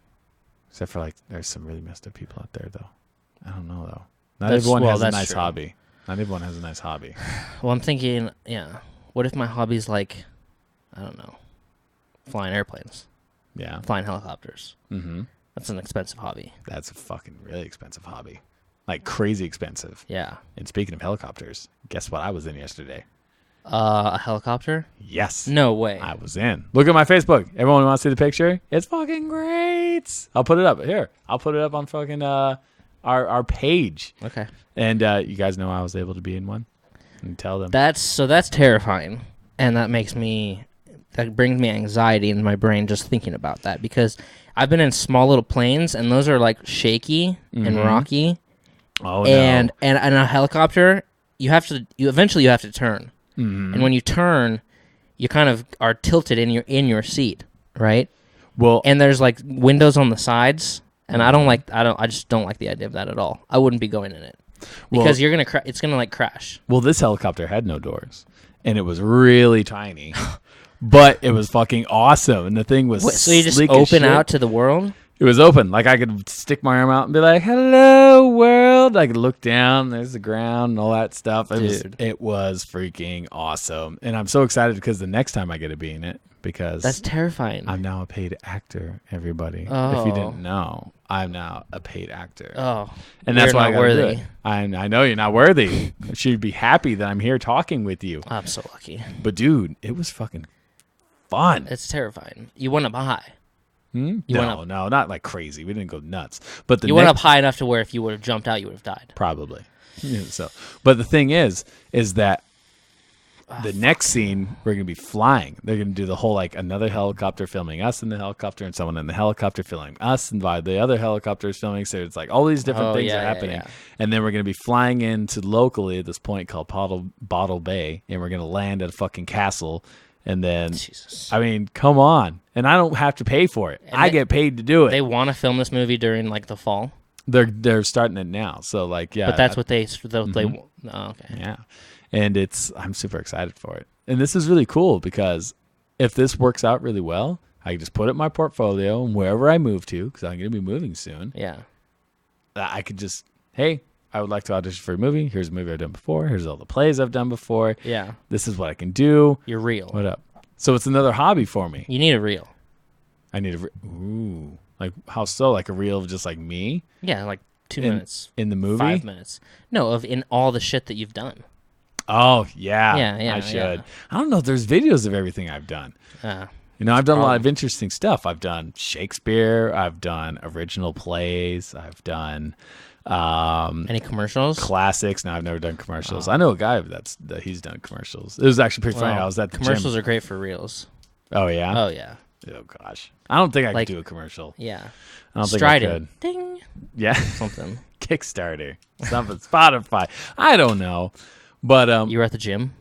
[SPEAKER 1] Except for like, there's some really messed up people out there though. I don't know though. Not everyone has a nice hobby. Not everyone has a nice hobby.
[SPEAKER 2] Well, I'm thinking, yeah. What if my hobby's like, I don't know, flying airplanes,
[SPEAKER 1] Yeah.
[SPEAKER 2] flying helicopters?
[SPEAKER 1] Mm-hmm.
[SPEAKER 2] That's an expensive hobby.
[SPEAKER 1] That's a fucking really expensive hobby. Like crazy expensive.
[SPEAKER 2] Yeah.
[SPEAKER 1] And speaking of helicopters, guess what I was in yesterday?
[SPEAKER 2] A helicopter?
[SPEAKER 1] Yes.
[SPEAKER 2] No way.
[SPEAKER 1] I was in. Look at my Facebook. Everyone wants to see the picture? It's fucking great. I'll put it up here. I'll put it up on fucking our page.
[SPEAKER 2] Okay.
[SPEAKER 1] And you guys know I was able to be in one. And tell them.
[SPEAKER 2] That's terrifying, and that brings me anxiety in my brain just thinking about that, because I've been in small little planes and those are like shaky and rocky.
[SPEAKER 1] Oh
[SPEAKER 2] and a helicopter, you eventually have to turn. And when you turn, you kind of are tilted in your seat, right?
[SPEAKER 1] Well,
[SPEAKER 2] And there's like windows on the sides, and I just don't like the idea of that at all. I wouldn't be going in it because it's gonna like crash.
[SPEAKER 1] well, this helicopter had no doors, and it was really tiny, but it was fucking awesome. And the thing was
[SPEAKER 2] So you just
[SPEAKER 1] sleek as
[SPEAKER 2] open
[SPEAKER 1] shit.
[SPEAKER 2] out to the world?
[SPEAKER 1] It was open. Like I could stick my arm out and be like, "Hello, world." I could look down. There's the ground and all that stuff.
[SPEAKER 2] Dude.
[SPEAKER 1] It was freaking awesome. And I'm so excited because the next time I get to be in it, because
[SPEAKER 2] That's terrifying.
[SPEAKER 1] I'm now a paid actor, everybody.
[SPEAKER 2] Oh.
[SPEAKER 1] If you didn't know, I'm now a paid actor.
[SPEAKER 2] Oh.
[SPEAKER 1] And that's
[SPEAKER 2] you're
[SPEAKER 1] why I
[SPEAKER 2] not
[SPEAKER 1] gotta do
[SPEAKER 2] worthy.
[SPEAKER 1] it. I know you're not worthy. You should be happy that I'm here talking with you.
[SPEAKER 2] I'm so lucky.
[SPEAKER 1] But dude, it was fucking fun.
[SPEAKER 2] It's terrifying. You went up high.
[SPEAKER 1] No, not like crazy. We didn't go nuts. But
[SPEAKER 2] You went up high enough to where if you would have jumped out, you would have died.
[SPEAKER 1] Probably. Yeah, so, but the thing is that the next scene we're gonna be flying. They're gonna do the whole like another helicopter filming us in the helicopter and someone in the helicopter filming us, and by the other helicopters filming. So it's like all these different things are happening, and then we're gonna be flying into locally at this point called Bottle Bay, and we're gonna land at a fucking castle. And then,
[SPEAKER 2] Jesus.
[SPEAKER 1] I mean, come on. And I don't have to pay for it. I get paid to do it.
[SPEAKER 2] They want to film this movie during like the fall.
[SPEAKER 1] They're starting it now. So like, yeah.
[SPEAKER 2] But that's what they okay.
[SPEAKER 1] Yeah. And I'm super excited for it. And this is really cool because if this works out really well, I can just put it in my portfolio and wherever I move to, because I'm going to be moving soon.
[SPEAKER 2] Yeah.
[SPEAKER 1] I could just, hey, I would like to audition for a movie. Here's a movie I've done before. Here's all the plays I've done before.
[SPEAKER 2] Yeah.
[SPEAKER 1] This is what I can do.
[SPEAKER 2] You're real.
[SPEAKER 1] What up? So it's another hobby for me.
[SPEAKER 2] You need a reel.
[SPEAKER 1] I need ooh. Like, how so? Like a reel of just like me?
[SPEAKER 2] Yeah, like 2 minutes.
[SPEAKER 1] In the movie?
[SPEAKER 2] 5 minutes. No, in all the shit that you've done.
[SPEAKER 1] Oh, yeah.
[SPEAKER 2] Yeah,
[SPEAKER 1] I should.
[SPEAKER 2] yeah.
[SPEAKER 1] I don't know if there's videos of everything I've done. I've done a lot of interesting stuff. I've done Shakespeare. I've done original plays. I've done
[SPEAKER 2] any commercials?
[SPEAKER 1] Classics. No, I've never done commercials. I know a guy that he's done commercials. It was actually pretty funny. I was at the
[SPEAKER 2] commercials
[SPEAKER 1] gym.
[SPEAKER 2] are great for reels.
[SPEAKER 1] Oh, yeah?
[SPEAKER 2] Oh, yeah.
[SPEAKER 1] Oh, gosh. I don't think I could do a commercial.
[SPEAKER 2] Yeah.
[SPEAKER 1] I don't
[SPEAKER 2] Strident.
[SPEAKER 1] think I could.
[SPEAKER 2] Ding.
[SPEAKER 1] Yeah.
[SPEAKER 2] Something.
[SPEAKER 1] Kickstarter. Something. Spotify. I don't know. But
[SPEAKER 2] you were at the gym?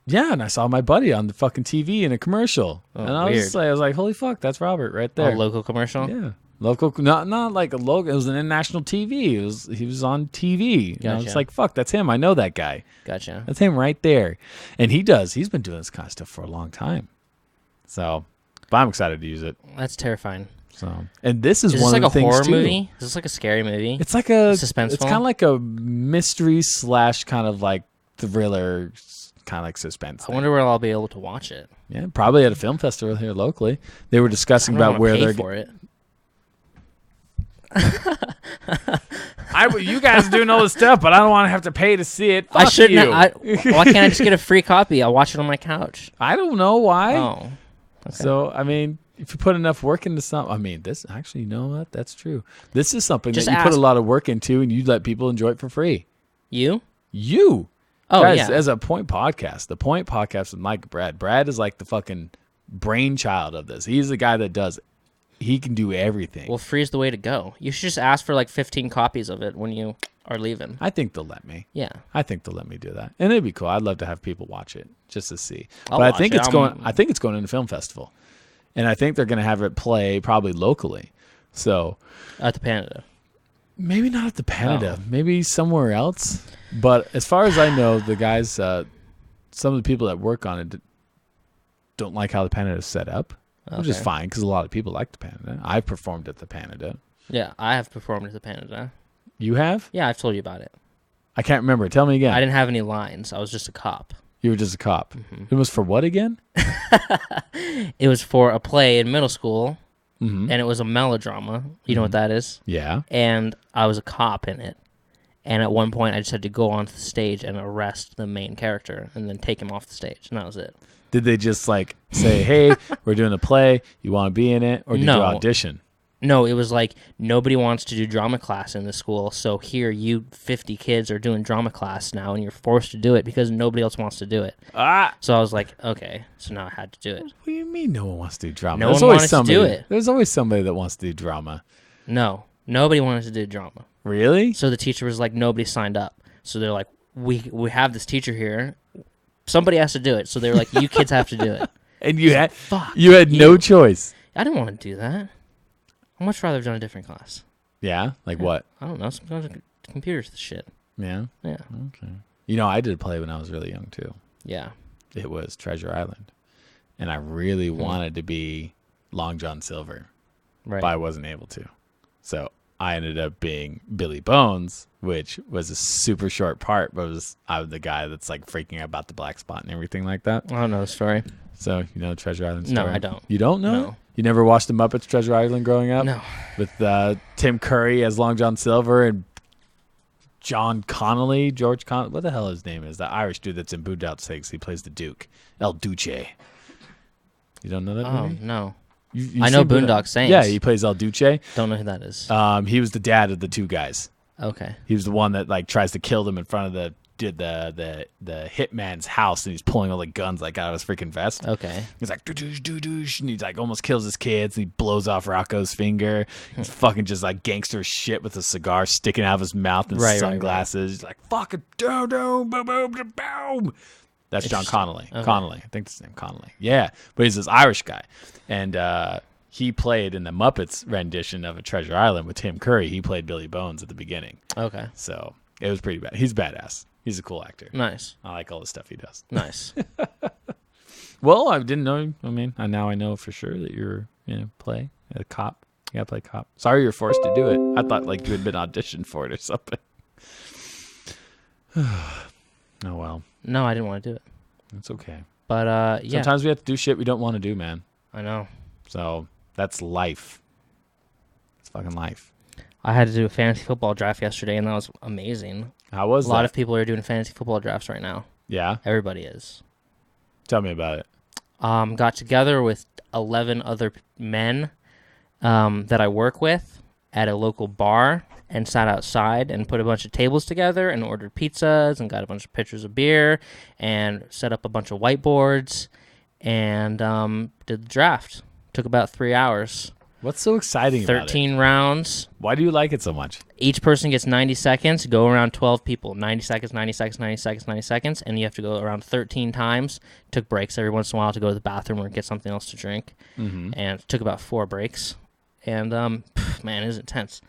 [SPEAKER 1] yeah, and I saw my buddy on the fucking TV in a commercial.
[SPEAKER 2] Oh,
[SPEAKER 1] and I was like, holy fuck, that's Robert right there.
[SPEAKER 2] A local commercial?
[SPEAKER 1] Yeah. Local, not like a local. It was an international TV. He was on TV. And I was like, fuck, that's him. I know that guy.
[SPEAKER 2] Gotcha.
[SPEAKER 1] That's him right there. And he's been doing this kind of stuff for a long time. So, but I'm excited to use it.
[SPEAKER 2] That's terrifying.
[SPEAKER 1] So, and this is one
[SPEAKER 2] like
[SPEAKER 1] of the things
[SPEAKER 2] horror
[SPEAKER 1] too.
[SPEAKER 2] movie? Is this like a scary movie?
[SPEAKER 1] It's like a
[SPEAKER 2] suspenseful.
[SPEAKER 1] It's kind of like a mystery / kind of like thriller, kind of like suspense.
[SPEAKER 2] I wonder where I'll be able to watch it.
[SPEAKER 1] Yeah, probably at a film festival here locally. They were discussing about where they're
[SPEAKER 2] for it.
[SPEAKER 1] You guys do know the stuff, but I don't want to have to pay to see it. Fuck
[SPEAKER 2] I shouldn't.
[SPEAKER 1] you.
[SPEAKER 2] Why can't I just get a free copy? I'll watch it on my couch.
[SPEAKER 1] I don't know why.
[SPEAKER 2] Oh, okay.
[SPEAKER 1] So I mean, if you put enough work into something, I mean, this actually, you know what? That's true. This is something that you put a lot of work into, and you let people enjoy it for free.
[SPEAKER 2] You.
[SPEAKER 1] Oh, guys,
[SPEAKER 2] yeah.
[SPEAKER 1] As a Point podcast, the Point podcast with Mike and Brad. Brad is like the fucking brainchild of this. He's the guy that does it. He can do everything.
[SPEAKER 2] Well, free's the way to go. You should just ask for like 15 copies of it when you are leaving.
[SPEAKER 1] I think they'll let me.
[SPEAKER 2] Yeah.
[SPEAKER 1] I think they'll let me do that. And it'd be cool. I'd love to have people watch it just to see.
[SPEAKER 2] I'll
[SPEAKER 1] but I
[SPEAKER 2] watch
[SPEAKER 1] think
[SPEAKER 2] it.
[SPEAKER 1] it's going I think it's going into film festival. And I think they're going to have it play probably locally. So
[SPEAKER 2] At the Canada.
[SPEAKER 1] Maybe not at the Canada. Maybe somewhere else. But as far as I know, the guys some of the people that work on it don't like how the Canada is set up. Which is fine because a lot of people like the Canada. I've performed at the Canada.
[SPEAKER 2] Yeah, I have performed at the Canada.
[SPEAKER 1] You have?
[SPEAKER 2] Yeah, I've told you about it.
[SPEAKER 1] I can't remember. Tell me again.
[SPEAKER 2] I didn't have any lines. I was just a cop.
[SPEAKER 1] You were just a cop. Mm-hmm. It was for what again?
[SPEAKER 2] It was for a play in middle school, and it was a melodrama. You know what that is?
[SPEAKER 1] Yeah.
[SPEAKER 2] And I was a cop in it. And at one point, I just had to go onto the stage and arrest the main character and then take him off the stage. And that was it.
[SPEAKER 1] Did they just like say, hey, we're doing a play, you want to be in it? Or did you audition?
[SPEAKER 2] No, it was like nobody wants to do drama class in the school. So here, you 50 kids are doing drama class now, and you're forced to do it because nobody else wants to do it. So I was like, okay, so now I had to do it.
[SPEAKER 1] What do you mean no one wants to do drama?
[SPEAKER 2] No one wanted to do it.
[SPEAKER 1] There's always somebody that wants to do drama.
[SPEAKER 2] No, nobody wanted to do drama.
[SPEAKER 1] Really?
[SPEAKER 2] So the teacher was like, nobody signed up. So they're like, we have this teacher here. Somebody has to do it. So they were like, you kids have to do it.
[SPEAKER 1] And you had no choice.
[SPEAKER 2] I didn't want to do that. I'd much rather have done a different class.
[SPEAKER 1] Yeah? Like what?
[SPEAKER 2] I don't know. Sometimes computers shit.
[SPEAKER 1] Yeah?
[SPEAKER 2] Yeah.
[SPEAKER 1] Okay. You know, I did a play when I was really young, too.
[SPEAKER 2] Yeah.
[SPEAKER 1] It was Treasure Island. And I really wanted to be Long John Silver.
[SPEAKER 2] Right.
[SPEAKER 1] But I wasn't able to. So I ended up being Billy Bones, which was a super short part, but I'm the guy that's like freaking out about the black spot and everything like that.
[SPEAKER 2] I don't know the story.
[SPEAKER 1] So, you know the Treasure Island story?
[SPEAKER 2] No, I don't.
[SPEAKER 1] You don't know?
[SPEAKER 2] No.
[SPEAKER 1] You never watched the Muppets Treasure Island growing up?
[SPEAKER 2] No.
[SPEAKER 1] With Tim Curry as Long John Silver and George Connolly, what the hell his name is? The Irish dude that's in Boondock Saints. He plays the Duke. El Duce. You don't know that movie?
[SPEAKER 2] No.
[SPEAKER 1] You
[SPEAKER 2] I know
[SPEAKER 1] seen
[SPEAKER 2] Boondock Saints.
[SPEAKER 1] Yeah, he plays El Duce.
[SPEAKER 2] Don't know who that is.
[SPEAKER 1] He was the dad of the two guys.
[SPEAKER 2] Okay.
[SPEAKER 1] He was the one that like tries to kill them in front of the hitman's house, and he's pulling all the guns like out of his freaking vest.
[SPEAKER 2] Okay.
[SPEAKER 1] He's like doo-doosh, and he's like almost kills his kids, and he blows off Rocco's finger. He's fucking just like gangster shit with a cigar sticking out of his mouth and sunglasses. He's like fucking boom, boom, boom, boom. That's John Connolly.
[SPEAKER 2] Okay.
[SPEAKER 1] Connolly, I think that's his name, Connolly. Yeah, but he's this Irish guy, and he played in the Muppets rendition of A Treasure Island with Tim Curry. He played Billy Bones at the beginning.
[SPEAKER 2] Okay.
[SPEAKER 1] So it was pretty bad. He's badass. He's a cool actor.
[SPEAKER 2] Nice.
[SPEAKER 1] I like all the stuff he does.
[SPEAKER 2] Nice.
[SPEAKER 1] Well, I didn't know. I mean, now I know for sure that you're play a cop. You gotta play cop. Sorry you're forced to do it. I thought like you had been auditioned for it or something. Oh well.
[SPEAKER 2] No, I didn't want to do it.
[SPEAKER 1] It's okay.
[SPEAKER 2] But yeah.
[SPEAKER 1] Sometimes we have to do shit we don't want to do, man.
[SPEAKER 2] I know.
[SPEAKER 1] So that's life. It's fucking life.
[SPEAKER 2] I had to do a fantasy football draft yesterday, and that was amazing.
[SPEAKER 1] How was that?
[SPEAKER 2] A lot of people are doing fantasy football drafts right now.
[SPEAKER 1] Yeah?
[SPEAKER 2] Everybody is.
[SPEAKER 1] Tell me about it.
[SPEAKER 2] Got together with 11 other men that I work with at a local bar and sat outside and put a bunch of tables together and ordered pizzas and got a bunch of pitchers of beer and set up a bunch of whiteboards and did the draft. Took about 3 hours.
[SPEAKER 1] What's so exciting about it?
[SPEAKER 2] 13 rounds.
[SPEAKER 1] Why do you like it so much?
[SPEAKER 2] Each person gets 90 seconds. Go around 12 people. 90 seconds, 90 seconds, 90 seconds, 90 seconds. And you have to go around 13 times. Took breaks every once in a while to go to the bathroom or get something else to drink. Mm-hmm. And took about 4 breaks. And, man, it was intense.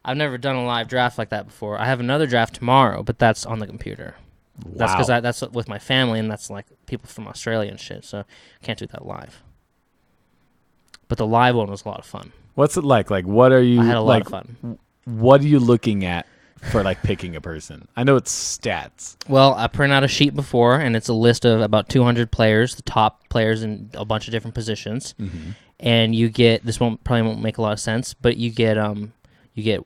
[SPEAKER 2] I've never done a live draft like that before. I have another draft tomorrow, but that's on the computer.
[SPEAKER 1] Wow.
[SPEAKER 2] That's because that's with my family, and that's like people from Australia and shit. So can't do that live. But the live one was a lot of fun.
[SPEAKER 1] What's it like? Like, what are you?
[SPEAKER 2] I had a lot of fun.
[SPEAKER 1] What are you looking at for like picking a person? I know it's stats.
[SPEAKER 2] Well, I print out a sheet before, and it's a list of about 200 players, the top players in a bunch of different positions. Mm-hmm. And you get probably won't make a lot of sense, but you get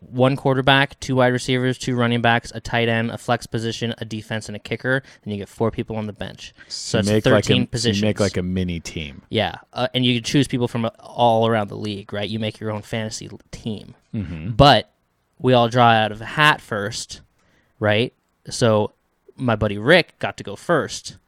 [SPEAKER 2] 1 quarterback, 2 wide receivers, 2 running backs, a tight end, a flex position, a defense, and a kicker. And you get 4 people on the bench. So it's 13 positions.
[SPEAKER 1] So you make like a mini team.
[SPEAKER 2] Yeah, and you can choose people from all around the league, right? You make your own fantasy team. Mm-hmm. But we all draw out of a hat first, right? So my buddy Rick got to go first.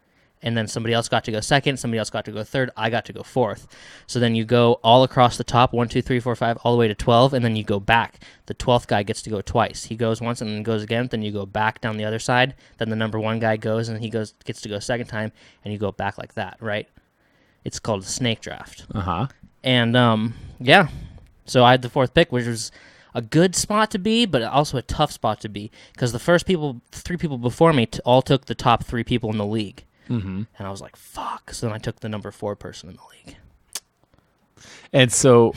[SPEAKER 2] And then somebody else got to go second, somebody else got to go third, I got to go fourth. So then you go all across the top, 1, 2, 3, 4, 5, all the way to 12, and then you go back. The 12th guy gets to go twice. He goes once and then goes again, then you go back down the other side. Then the number 1 guy goes and he gets to go second time, and you go back like that, right? It's called the snake draft.
[SPEAKER 1] Uh-huh.
[SPEAKER 2] And, yeah. So I had the 4th pick, which was a good spot to be, but also a tough spot to be. Because the first 3 people before me all took the top 3 people in the league. Mm-hmm. And I was like, fuck. So then I took the number 4 person in the league.
[SPEAKER 1] And so...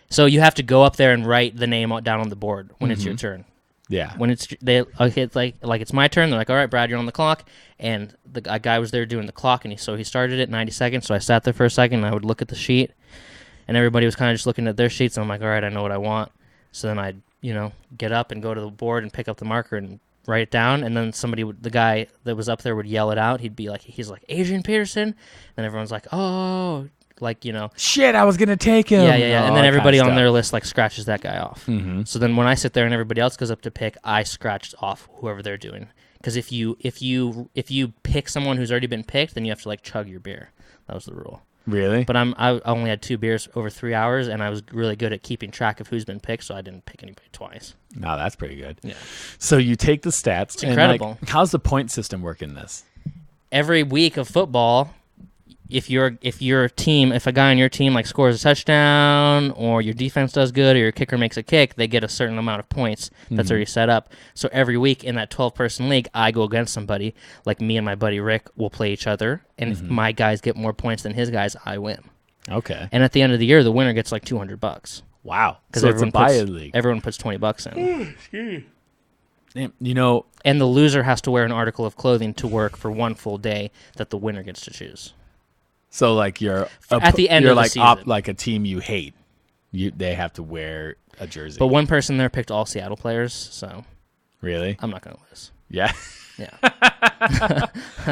[SPEAKER 2] So you have to go up there and write the name down on the board when it's your turn.
[SPEAKER 1] Yeah.
[SPEAKER 2] When it's it's my turn, they're like, all right, Brad, you're on the clock. And the guy was there doing the clock, and he started at 90 seconds. So I sat there for a second, and I would look at the sheet. And everybody was kind of just looking at their sheets, and I'm like, all right, I know what I want. So then I'd, get up and go to the board and pick up the marker and write it down, and then the guy that was up there would yell it out. He's like, Adrian Peterson, and everyone's like, oh,
[SPEAKER 1] shit, I was gonna take him.
[SPEAKER 2] Yeah. And then everybody on their list like scratches that guy off. Mm-hmm. So then when I sit there and everybody else goes up to pick, I scratch off whoever they're doing. Because if you pick someone who's already been picked, then you have to like chug your beer. That was the rule.
[SPEAKER 1] Really?
[SPEAKER 2] But I only had 2 beers over 3 hours, and I was really good at keeping track of who's been picked, so I didn't pick anybody twice.
[SPEAKER 1] No, that's pretty good.
[SPEAKER 2] Yeah.
[SPEAKER 1] So you take the stats.
[SPEAKER 2] It's incredible.
[SPEAKER 1] And how's the point system work in this?
[SPEAKER 2] Every week of football, if a guy on your team like scores a touchdown, or your defense does good, or your kicker makes a kick, they get a certain amount of points that's already set up. So every week in that 12-person league, I go against somebody. Like me and my buddy Rick will play each other, and if my guys get more points than his guys, I win.
[SPEAKER 1] Okay.
[SPEAKER 2] And at the end of the year, the winner gets like $200.
[SPEAKER 1] Wow.
[SPEAKER 2] Because
[SPEAKER 1] So it's a buy-in league.
[SPEAKER 2] everyone puts $20 in.
[SPEAKER 1] Damn, you know,
[SPEAKER 2] And the loser has to wear an article of clothing to work for one full day that the winner gets to choose.
[SPEAKER 1] so like you're
[SPEAKER 2] At the end
[SPEAKER 1] you're
[SPEAKER 2] of the
[SPEAKER 1] like
[SPEAKER 2] season.
[SPEAKER 1] like a team you hate. They have to wear a jersey.
[SPEAKER 2] But one person there picked all Seattle players, so
[SPEAKER 1] Really?
[SPEAKER 2] I'm not going to lose.
[SPEAKER 1] Yeah.
[SPEAKER 2] Yeah.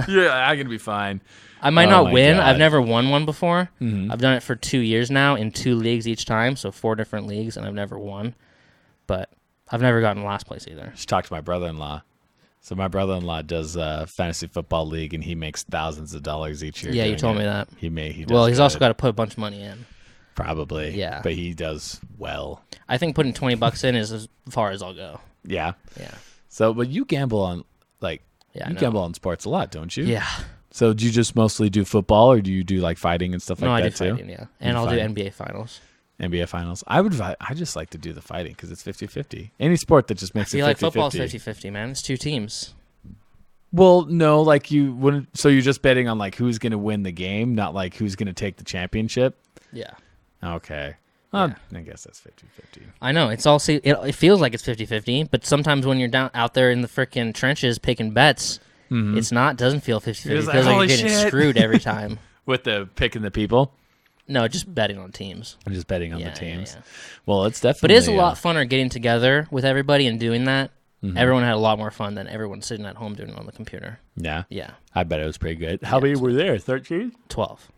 [SPEAKER 1] Yeah, I'm gonna be fine.
[SPEAKER 2] I might
[SPEAKER 1] Oh
[SPEAKER 2] not
[SPEAKER 1] my
[SPEAKER 2] win.
[SPEAKER 1] God.
[SPEAKER 2] I've never won one before.
[SPEAKER 1] Mhm.
[SPEAKER 2] I've done it for 2 years now in 2 leagues each time, so 4 different leagues, and I've never won. But I've never gotten last place either.
[SPEAKER 1] Just talked to my brother-in-law. So my brother-in-law does fantasy football league, and he makes thousands of dollars each year.
[SPEAKER 2] Yeah, you
[SPEAKER 1] doing
[SPEAKER 2] told
[SPEAKER 1] it.
[SPEAKER 2] me that.
[SPEAKER 1] He does
[SPEAKER 2] Well, he's also
[SPEAKER 1] good.
[SPEAKER 2] got to put a bunch of money in.
[SPEAKER 1] Probably.
[SPEAKER 2] Yeah.
[SPEAKER 1] But he does well.
[SPEAKER 2] I think putting $20 in is as far as I'll go.
[SPEAKER 1] Yeah.
[SPEAKER 2] Yeah.
[SPEAKER 1] So, but you gamble on
[SPEAKER 2] Yeah. I
[SPEAKER 1] you
[SPEAKER 2] know.
[SPEAKER 1] gamble on sports a lot, don't you?
[SPEAKER 2] Yeah.
[SPEAKER 1] So do you just mostly do football, or do you do like fighting and stuff
[SPEAKER 2] No,
[SPEAKER 1] like
[SPEAKER 2] I
[SPEAKER 1] that
[SPEAKER 2] do
[SPEAKER 1] too?
[SPEAKER 2] fighting, yeah. And
[SPEAKER 1] do
[SPEAKER 2] I'll
[SPEAKER 1] fighting.
[SPEAKER 2] do NBA finals.
[SPEAKER 1] NBA finals. I just like to do the fighting because it's 50-50. Any sport that just
[SPEAKER 2] I
[SPEAKER 1] makes
[SPEAKER 2] feel
[SPEAKER 1] it 50-50.
[SPEAKER 2] like football's 50-50, man. It's 2 teams.
[SPEAKER 1] Well, no, like you wouldn't. So you're just betting on like who's going to win the game, not like who's going to take the championship.
[SPEAKER 2] Yeah.
[SPEAKER 1] Okay.
[SPEAKER 2] Yeah.
[SPEAKER 1] I guess that's 50-50.
[SPEAKER 2] I know. It's all it feels like it's 50-50, but sometimes when you're down out there in the freaking trenches picking bets, it's not doesn't feel 50-50. It
[SPEAKER 1] It's
[SPEAKER 2] feels
[SPEAKER 1] like,
[SPEAKER 2] like you're
[SPEAKER 1] holy
[SPEAKER 2] getting
[SPEAKER 1] shit.
[SPEAKER 2] screwed every time.
[SPEAKER 1] With the picking the people,
[SPEAKER 2] No, just betting on teams.
[SPEAKER 1] I'm just betting on
[SPEAKER 2] Yeah,
[SPEAKER 1] the
[SPEAKER 2] yeah,
[SPEAKER 1] teams.
[SPEAKER 2] yeah.
[SPEAKER 1] Well, it's definitely.
[SPEAKER 2] But it is a lot funner getting together with everybody and doing that.
[SPEAKER 1] Mm-hmm.
[SPEAKER 2] Everyone had a lot more fun than everyone sitting at home doing it on the computer.
[SPEAKER 1] Yeah,
[SPEAKER 2] Yeah.
[SPEAKER 1] I bet it was pretty good. How many were there? 13.
[SPEAKER 2] 12.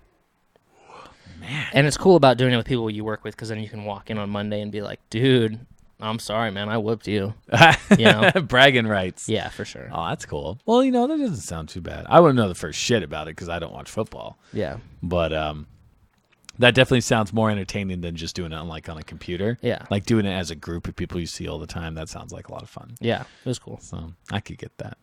[SPEAKER 1] Man,
[SPEAKER 2] And it's cool about doing it with people you work with because then you can walk in on Monday and be like, dude, I'm sorry, man. I whooped you. You know?
[SPEAKER 1] bragging rights.
[SPEAKER 2] Yeah, for sure.
[SPEAKER 1] Oh, that's cool. Well, that doesn't sound too bad. I wouldn't know the first shit about it because I don't watch football.
[SPEAKER 2] Yeah.
[SPEAKER 1] But that definitely sounds more entertaining than just doing it on a computer.
[SPEAKER 2] Yeah.
[SPEAKER 1] Like doing it as a group of people you see all the time. That sounds like a lot of fun.
[SPEAKER 2] Yeah. It was cool.
[SPEAKER 1] So I could get that.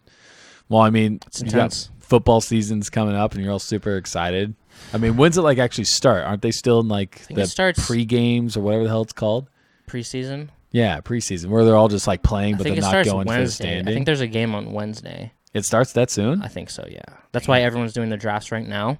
[SPEAKER 1] Well, I mean,
[SPEAKER 2] It's
[SPEAKER 1] you got
[SPEAKER 2] intense.
[SPEAKER 1] football season's coming up, and you're all super excited. I mean, when's it actually start? Aren't they still in
[SPEAKER 2] think
[SPEAKER 1] the
[SPEAKER 2] it starts
[SPEAKER 1] pre-games or whatever the hell it's called?
[SPEAKER 2] Preseason.
[SPEAKER 1] Yeah, preseason, where they're all just playing,
[SPEAKER 2] I
[SPEAKER 1] but
[SPEAKER 2] think
[SPEAKER 1] they're
[SPEAKER 2] it
[SPEAKER 1] not
[SPEAKER 2] starts
[SPEAKER 1] going for the
[SPEAKER 2] Wednesday. I
[SPEAKER 1] standing.
[SPEAKER 2] think there's a game on Wednesday.
[SPEAKER 1] It starts that soon?
[SPEAKER 2] I think so. Yeah. That's why everyone's doing the drafts right now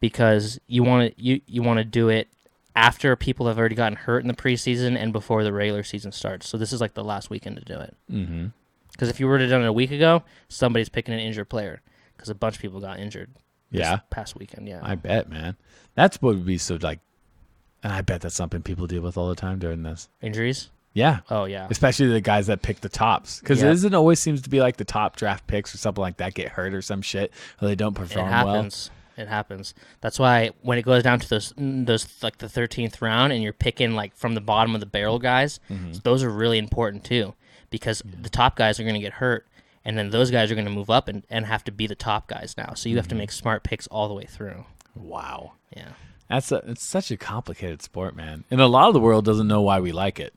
[SPEAKER 2] because you want to do it after people have already gotten hurt in the preseason and before the regular season starts. So this is like the last weekend to do it.
[SPEAKER 1] Mm-hmm.
[SPEAKER 2] Because if you were to have done it a week ago, somebody's picking an injured player because a bunch of people got injured.
[SPEAKER 1] Yeah,
[SPEAKER 2] This past weekend. Yeah.
[SPEAKER 1] I bet, man. That's what would be so and I bet that's something people deal with all the time during this.
[SPEAKER 2] Injuries.
[SPEAKER 1] Yeah.
[SPEAKER 2] Oh yeah.
[SPEAKER 1] Especially the guys that pick the tops. Because
[SPEAKER 2] Yeah.
[SPEAKER 1] it isn't always seems to be like the top draft picks or something like that get hurt or some shit, or they don't perform
[SPEAKER 2] It
[SPEAKER 1] well.
[SPEAKER 2] happens. It happens. That's why when it goes down to those like the 13th round and you're picking like from the bottom of the barrel guys, those are really important too because the top guys are going to get hurt and then those guys are going to move up and have to be the top guys now. So you have to make smart picks all the way through.
[SPEAKER 1] Wow.
[SPEAKER 2] Yeah.
[SPEAKER 1] It's such a complicated sport, man. And a lot of the world doesn't know why we like it.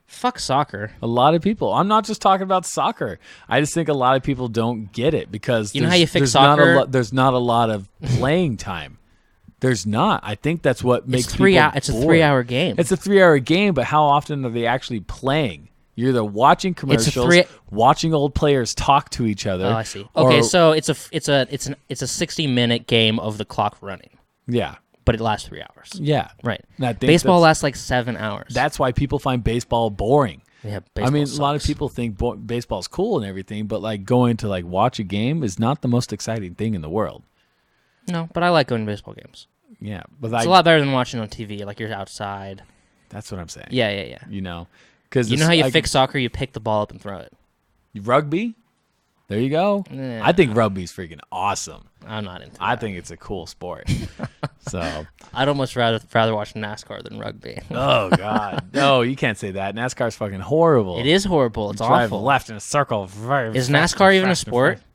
[SPEAKER 2] Fuck soccer.
[SPEAKER 1] A lot of people. I'm not just talking about soccer. I just think a lot of people don't get it because
[SPEAKER 2] You know how you fix
[SPEAKER 1] there's not
[SPEAKER 2] soccer?
[SPEAKER 1] there's not a lot of playing time. There's not. I think that's what makes
[SPEAKER 2] It's
[SPEAKER 1] people
[SPEAKER 2] It's a
[SPEAKER 1] bored.
[SPEAKER 2] 3-hour game.
[SPEAKER 1] It's a 3-hour game, but how often are they actually playing? You're either watching commercials, watching old players talk to each other.
[SPEAKER 2] Oh, I see. Okay,
[SPEAKER 1] or-
[SPEAKER 2] so it's a 60-minute game of the clock running,
[SPEAKER 1] yeah,
[SPEAKER 2] but it lasts 3 hours.
[SPEAKER 1] yeah.
[SPEAKER 2] Right.
[SPEAKER 1] And I think
[SPEAKER 2] Baseball
[SPEAKER 1] that's-
[SPEAKER 2] lasts like 7 hours.
[SPEAKER 1] That's why people find baseball boring.
[SPEAKER 2] Yeah,
[SPEAKER 1] I mean,
[SPEAKER 2] baseball
[SPEAKER 1] a lot of
[SPEAKER 2] sucks.
[SPEAKER 1] people think baseball's cool and everything, but going to watch a game is not the most exciting thing in the world.
[SPEAKER 2] No, but I like going to baseball games.
[SPEAKER 1] Yeah, but
[SPEAKER 2] It's a lot better than watching on TV. Like you're outside.
[SPEAKER 1] that's what I'm saying.
[SPEAKER 2] Yeah.
[SPEAKER 1] Because
[SPEAKER 2] You know how you fix soccer? You pick the ball up and throw it.
[SPEAKER 1] rugby. There you go.
[SPEAKER 2] Yeah.
[SPEAKER 1] I think rugby's freaking awesome.
[SPEAKER 2] I'm not into
[SPEAKER 1] I
[SPEAKER 2] that.
[SPEAKER 1] think it's a cool sport. So,
[SPEAKER 2] I'd almost rather watch NASCAR than rugby.
[SPEAKER 1] oh god, no, you can't say that. NASCAR's fucking horrible.
[SPEAKER 2] It is horrible. It's
[SPEAKER 1] Drive
[SPEAKER 2] awful.
[SPEAKER 1] left in a circle. Very
[SPEAKER 2] Is
[SPEAKER 1] fast
[SPEAKER 2] NASCAR
[SPEAKER 1] and
[SPEAKER 2] even a
[SPEAKER 1] fast and
[SPEAKER 2] sport?
[SPEAKER 1] fast.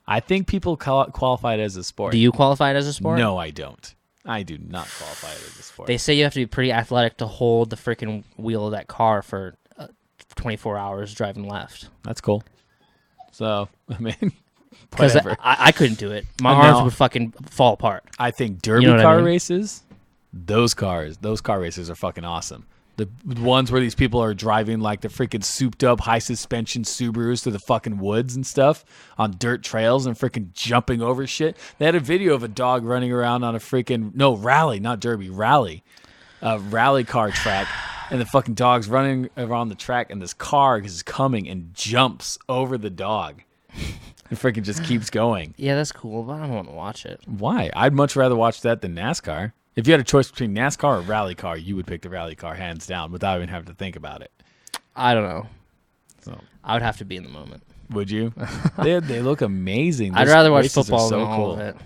[SPEAKER 1] I think people qualify it as a sport.
[SPEAKER 2] Do you qualify it as a sport?
[SPEAKER 1] No, I don't. I do not qualify it as a sport.
[SPEAKER 2] They say you have to be pretty athletic to hold the freaking wheel of that car for 24 hours driving left.
[SPEAKER 1] That's cool. So, I mean,
[SPEAKER 2] Because
[SPEAKER 1] whatever.
[SPEAKER 2] I couldn't do it. My
[SPEAKER 1] No.
[SPEAKER 2] arms would fucking fall apart.
[SPEAKER 1] I think derby
[SPEAKER 2] You know what I
[SPEAKER 1] car
[SPEAKER 2] mean?
[SPEAKER 1] races, those car races are fucking awesome. The ones where these people are driving like the freaking souped up high suspension Subarus through the fucking woods and stuff on dirt trails and freaking jumping over shit. They had a video of a dog running around on a freaking rally, not derby, rally car track and the fucking dog's running around the track, and this car is coming and jumps over the dog. It freaking just keeps going.
[SPEAKER 2] Yeah, that's cool, but I don't want to watch it.
[SPEAKER 1] Why? I'd much rather watch that than NASCAR. If you had a choice between NASCAR or rally car, you would pick the rally car hands down without even having to think about it.
[SPEAKER 2] I don't know.
[SPEAKER 1] So,
[SPEAKER 2] I would have to be in the moment.
[SPEAKER 1] would you? They look amazing.
[SPEAKER 2] I'd
[SPEAKER 1] Those
[SPEAKER 2] rather watch
[SPEAKER 1] races are
[SPEAKER 2] football
[SPEAKER 1] so
[SPEAKER 2] than all
[SPEAKER 1] cool.
[SPEAKER 2] of it.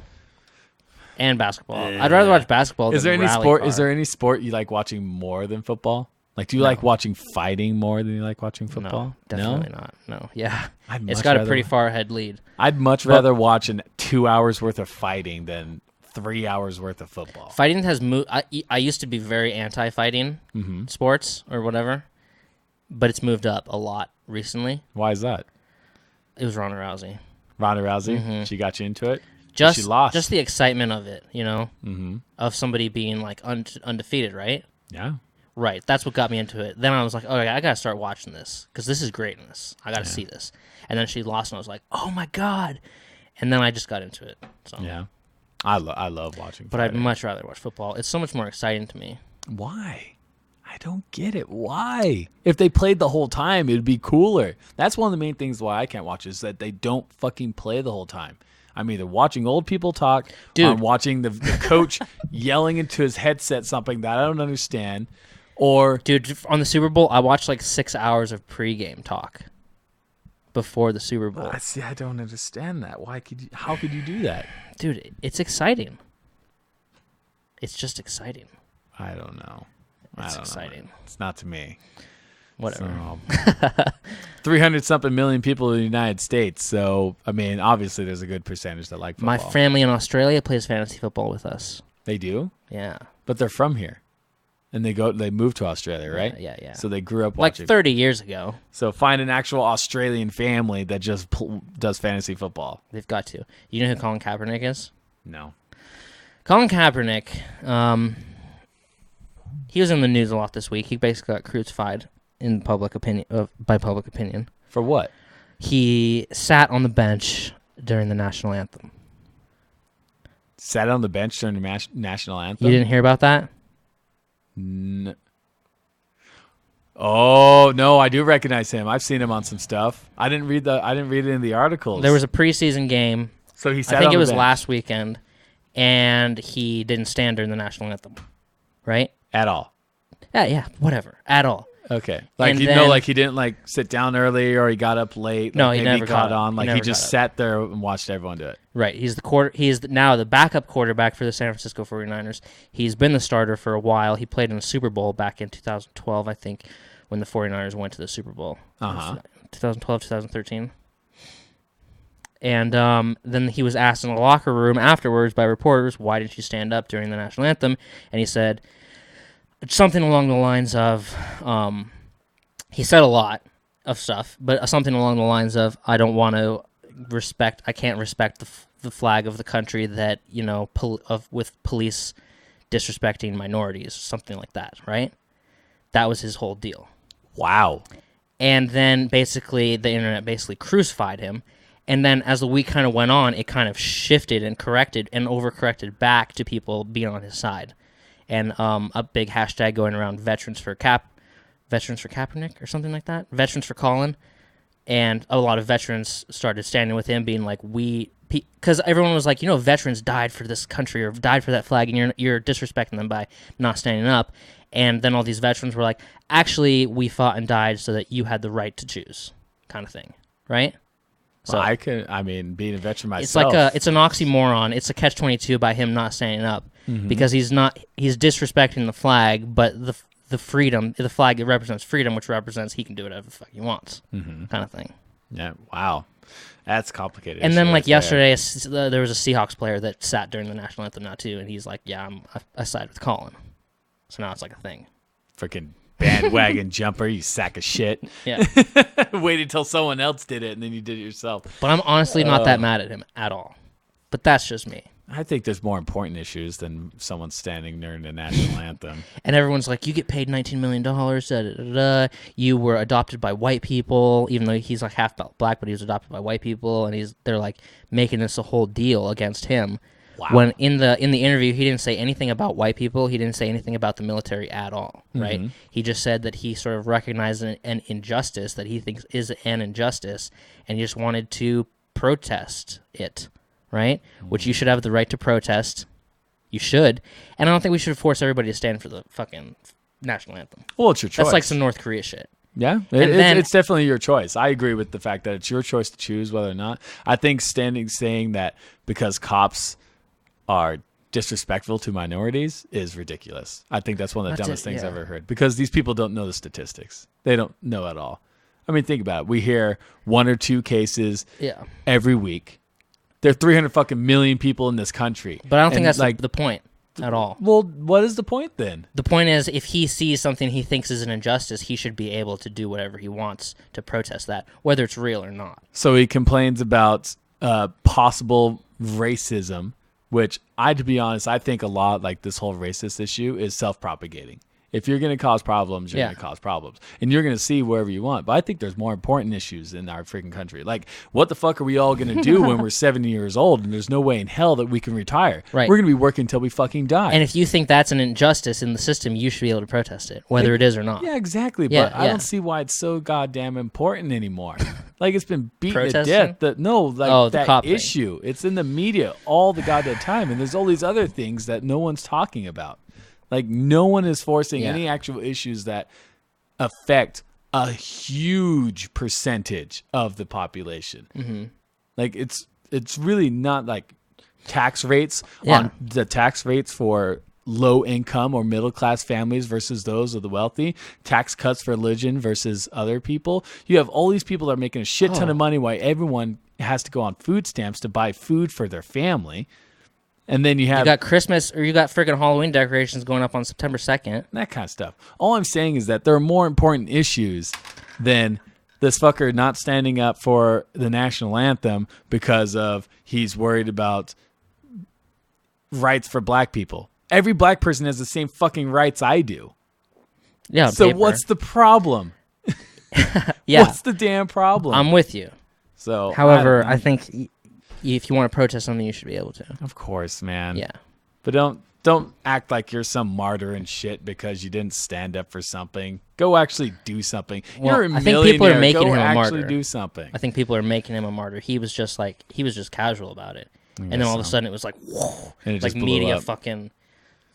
[SPEAKER 2] And basketball. I'd rather watch basketball
[SPEAKER 1] Is there
[SPEAKER 2] than
[SPEAKER 1] any
[SPEAKER 2] rally
[SPEAKER 1] sport?
[SPEAKER 2] car.
[SPEAKER 1] Is there any sport you like watching more than football? Like, do you like watching fighting more than you like watching football?
[SPEAKER 2] No, definitely not. No, yeah.
[SPEAKER 1] I'd
[SPEAKER 2] It's
[SPEAKER 1] much
[SPEAKER 2] got a
[SPEAKER 1] rather-
[SPEAKER 2] pretty far ahead lead.
[SPEAKER 1] I'd much rather watch 2 hours worth of fighting than 3 hours worth of football.
[SPEAKER 2] Fighting has moved. I used to be very anti-fighting sports or whatever, but it's moved up a lot recently.
[SPEAKER 1] Why is that?
[SPEAKER 2] It was Ronda Rousey.
[SPEAKER 1] Ronda Rousey, she got you into it.
[SPEAKER 2] Just
[SPEAKER 1] she lost.
[SPEAKER 2] Just the excitement of it, of somebody being like undefeated, right?
[SPEAKER 1] Yeah.
[SPEAKER 2] Right. That's what got me into it. Then I was like, oh, I got to start watching this because this is greatness. I got to see this. And then she lost, and I was like, oh, my God. And then I just got into it. So.
[SPEAKER 1] Yeah. I love watching
[SPEAKER 2] But
[SPEAKER 1] fighting.
[SPEAKER 2] I'd much rather watch football. It's so much more exciting to me.
[SPEAKER 1] Why? I don't get it. Why? If they played the whole time, it'd be cooler. That's one of the main things why I can't watch is that they don't fucking play the whole time. I'm either watching old people talk,
[SPEAKER 2] Dude.
[SPEAKER 1] or I'm watching the coach yelling into his headset something that I don't understand, or
[SPEAKER 2] Dude, on the Super Bowl, I watched like 6 hours of pregame talk before the Super Bowl.
[SPEAKER 1] see, I don't understand that. Why could you? How could you do that?
[SPEAKER 2] Dude, it's exciting. It's just exciting.
[SPEAKER 1] I don't know.
[SPEAKER 2] It's
[SPEAKER 1] I don't
[SPEAKER 2] exciting.
[SPEAKER 1] know. It's not to me.
[SPEAKER 2] Whatever.
[SPEAKER 1] So, 300 something million people in the United States. So, I mean, obviously there's a good percentage that like football.
[SPEAKER 2] My family in Australia plays fantasy football with us.
[SPEAKER 1] They do?
[SPEAKER 2] Yeah.
[SPEAKER 1] But they're from here. And they moved to Australia, right?
[SPEAKER 2] Yeah.
[SPEAKER 1] So they grew up
[SPEAKER 2] Like
[SPEAKER 1] watching.
[SPEAKER 2] 30 years ago.
[SPEAKER 1] So find an actual Australian family that just does fantasy football.
[SPEAKER 2] They've got to. You know who Colin Kaepernick is?
[SPEAKER 1] No.
[SPEAKER 2] Colin Kaepernick, he was in the news a lot this week. He basically got crucified in public opinion by public opinion.
[SPEAKER 1] For what?
[SPEAKER 2] He sat on the bench during the national anthem.
[SPEAKER 1] Sat on the bench during the national anthem?
[SPEAKER 2] You didn't hear about that?
[SPEAKER 1] Oh, no, I do recognize him. I've seen him on some stuff. I didn't read it in the articles.
[SPEAKER 2] There was a preseason game.
[SPEAKER 1] So he sat
[SPEAKER 2] I think
[SPEAKER 1] on
[SPEAKER 2] it
[SPEAKER 1] the
[SPEAKER 2] was
[SPEAKER 1] bench.
[SPEAKER 2] last weekend, and he didn't stand during the national anthem, right?
[SPEAKER 1] At all.
[SPEAKER 2] Yeah, whatever, at all.
[SPEAKER 1] Okay. Like,
[SPEAKER 2] And
[SPEAKER 1] he didn't sit down early or he got up late.
[SPEAKER 2] No,
[SPEAKER 1] like,
[SPEAKER 2] he
[SPEAKER 1] maybe
[SPEAKER 2] never
[SPEAKER 1] caught
[SPEAKER 2] got up.
[SPEAKER 1] on.
[SPEAKER 2] He
[SPEAKER 1] Like, he
[SPEAKER 2] never
[SPEAKER 1] just
[SPEAKER 2] got up.
[SPEAKER 1] sat there and watched everyone do it.
[SPEAKER 2] Right. He's now the backup quarterback for the San Francisco 49ers. He's been the starter for a while. He played in the Super Bowl back in 2012, I think, when the 49ers went to the Super Bowl. 2012, 2013. And then he was asked in the locker room afterwards by reporters, why didn't you stand up during the national anthem? And he said something along the lines of, he said a lot of stuff, but something along the lines of, I can't respect the flag of the country that, with police disrespecting minorities, something like that, right? That was his whole deal.
[SPEAKER 1] Wow.
[SPEAKER 2] And then basically the internet crucified him. And then as the week kind of went on, it kind of shifted and corrected and overcorrected back to people being on his side. And a big hashtag going around Veterans for Kaepernick or something like that. Veterans for Colin. And a lot of veterans started standing with him, being like, because everyone was like, veterans died for this country or died for that flag, and you're disrespecting them by not standing up. And then all these veterans were like, actually, we fought and died so that you had the right to choose, kind of thing, right? So
[SPEAKER 1] being a veteran myself.
[SPEAKER 2] It's an oxymoron. It's a catch-22 by him not standing up because he's disrespecting the flag, but the freedom, the flag, it represents freedom, which represents he can do whatever the fuck he wants, kind of thing.
[SPEAKER 1] Yeah, wow. That's complicated.
[SPEAKER 2] And then,
[SPEAKER 1] right
[SPEAKER 2] yesterday, there was a Seahawks player that sat during the national anthem now, too, and he's like, yeah, I side with Colin. So now it's like a thing.
[SPEAKER 1] Freaking bandwagon jumper, you sack of shit.
[SPEAKER 2] Yeah.
[SPEAKER 1] Waited until someone else did it, and then you did it yourself.
[SPEAKER 2] But I'm honestly not that mad at him at all. But that's just me.
[SPEAKER 1] I think there's more important issues than someone standing during the national anthem.
[SPEAKER 2] And everyone's like, you get paid $19 million, you were adopted by white people, even though he's like half black, but he was adopted by white people, and they're like making this a whole deal against him.
[SPEAKER 1] Wow.
[SPEAKER 2] When in the interview, he didn't say anything about white people. He didn't say anything about the military at all, right?
[SPEAKER 1] Mhm.
[SPEAKER 2] He just said that he sort of recognized an injustice that he thinks is an injustice, and he just wanted to protest it, right? Which you should have the right to protest. You should. And I don't think we should force everybody to stand for the fucking national anthem.
[SPEAKER 1] Well, it's your choice.
[SPEAKER 2] That's like some North Korea shit.
[SPEAKER 1] Yeah, it's definitely your choice. I agree with the fact that it's your choice to choose whether or not. I think saying that because cops are disrespectful to minorities is ridiculous. I think that's one of the dumbest things I've ever heard, because these people don't know the statistics. They don't know at all. I mean, think about it. We hear 1 or 2 cases every week. There are 300 fucking million people in this country.
[SPEAKER 2] But I don't think that's like the point at all.
[SPEAKER 1] Well, what is the point then?
[SPEAKER 2] The point is, if he sees something he thinks is an injustice, he should be able to do whatever he wants to protest that, whether it's real or not.
[SPEAKER 1] So he complains about possible racism, which to be honest, I think a lot like this whole racist issue is self-propagating. If you're going to cause problems, you're going to cause problems. And you're going to see wherever you want. But I think there's more important issues in our freaking country. Like, what the fuck are we all going to do when we're 70 years old and there's no way in hell that we can retire?
[SPEAKER 2] Right.
[SPEAKER 1] We're going to be working until we fucking die.
[SPEAKER 2] And if you think that's an injustice in the system, you should be able to protest it, whether it is or not.
[SPEAKER 1] Yeah, exactly.
[SPEAKER 2] Yeah,
[SPEAKER 1] but I don't see why it's so goddamn important anymore. Like, it's been beaten to death. That issue. It's in the media all the goddamn time. And there's all these other things that no one's talking about. Like, no one is forcing any actual issues that affect a huge percentage of the population. Mm-hmm. Like, it's really not like tax rates on the tax rates for low income or middle class families versus those of the wealthy, tax cuts for religion versus other people. You have all these people that are making a shit ton of money while everyone has to go on food stamps to buy food for their family. And then you got
[SPEAKER 2] Christmas, or you got freaking Halloween decorations going up on September 2nd.
[SPEAKER 1] That kind of stuff. All I'm saying is that there are more important issues than this fucker not standing up for the national anthem because of he's worried about rights for black people. Every black person has the same fucking rights I do.
[SPEAKER 2] Yeah.
[SPEAKER 1] So what's the problem? What's the damn problem?
[SPEAKER 2] I'm with you.
[SPEAKER 1] So,
[SPEAKER 2] however, I think if you want to protest something, you should be able to.
[SPEAKER 1] Of course, man.
[SPEAKER 2] Yeah.
[SPEAKER 1] But don't act like you're some martyr and shit because you didn't stand up for something. Go actually do something.
[SPEAKER 2] Well,
[SPEAKER 1] you're a
[SPEAKER 2] I think people are making
[SPEAKER 1] Go
[SPEAKER 2] him a martyr.
[SPEAKER 1] Actually do something.
[SPEAKER 2] I think people are making him a martyr. He was just casual about it. And then all of a sudden it was like, whoa, like media fucking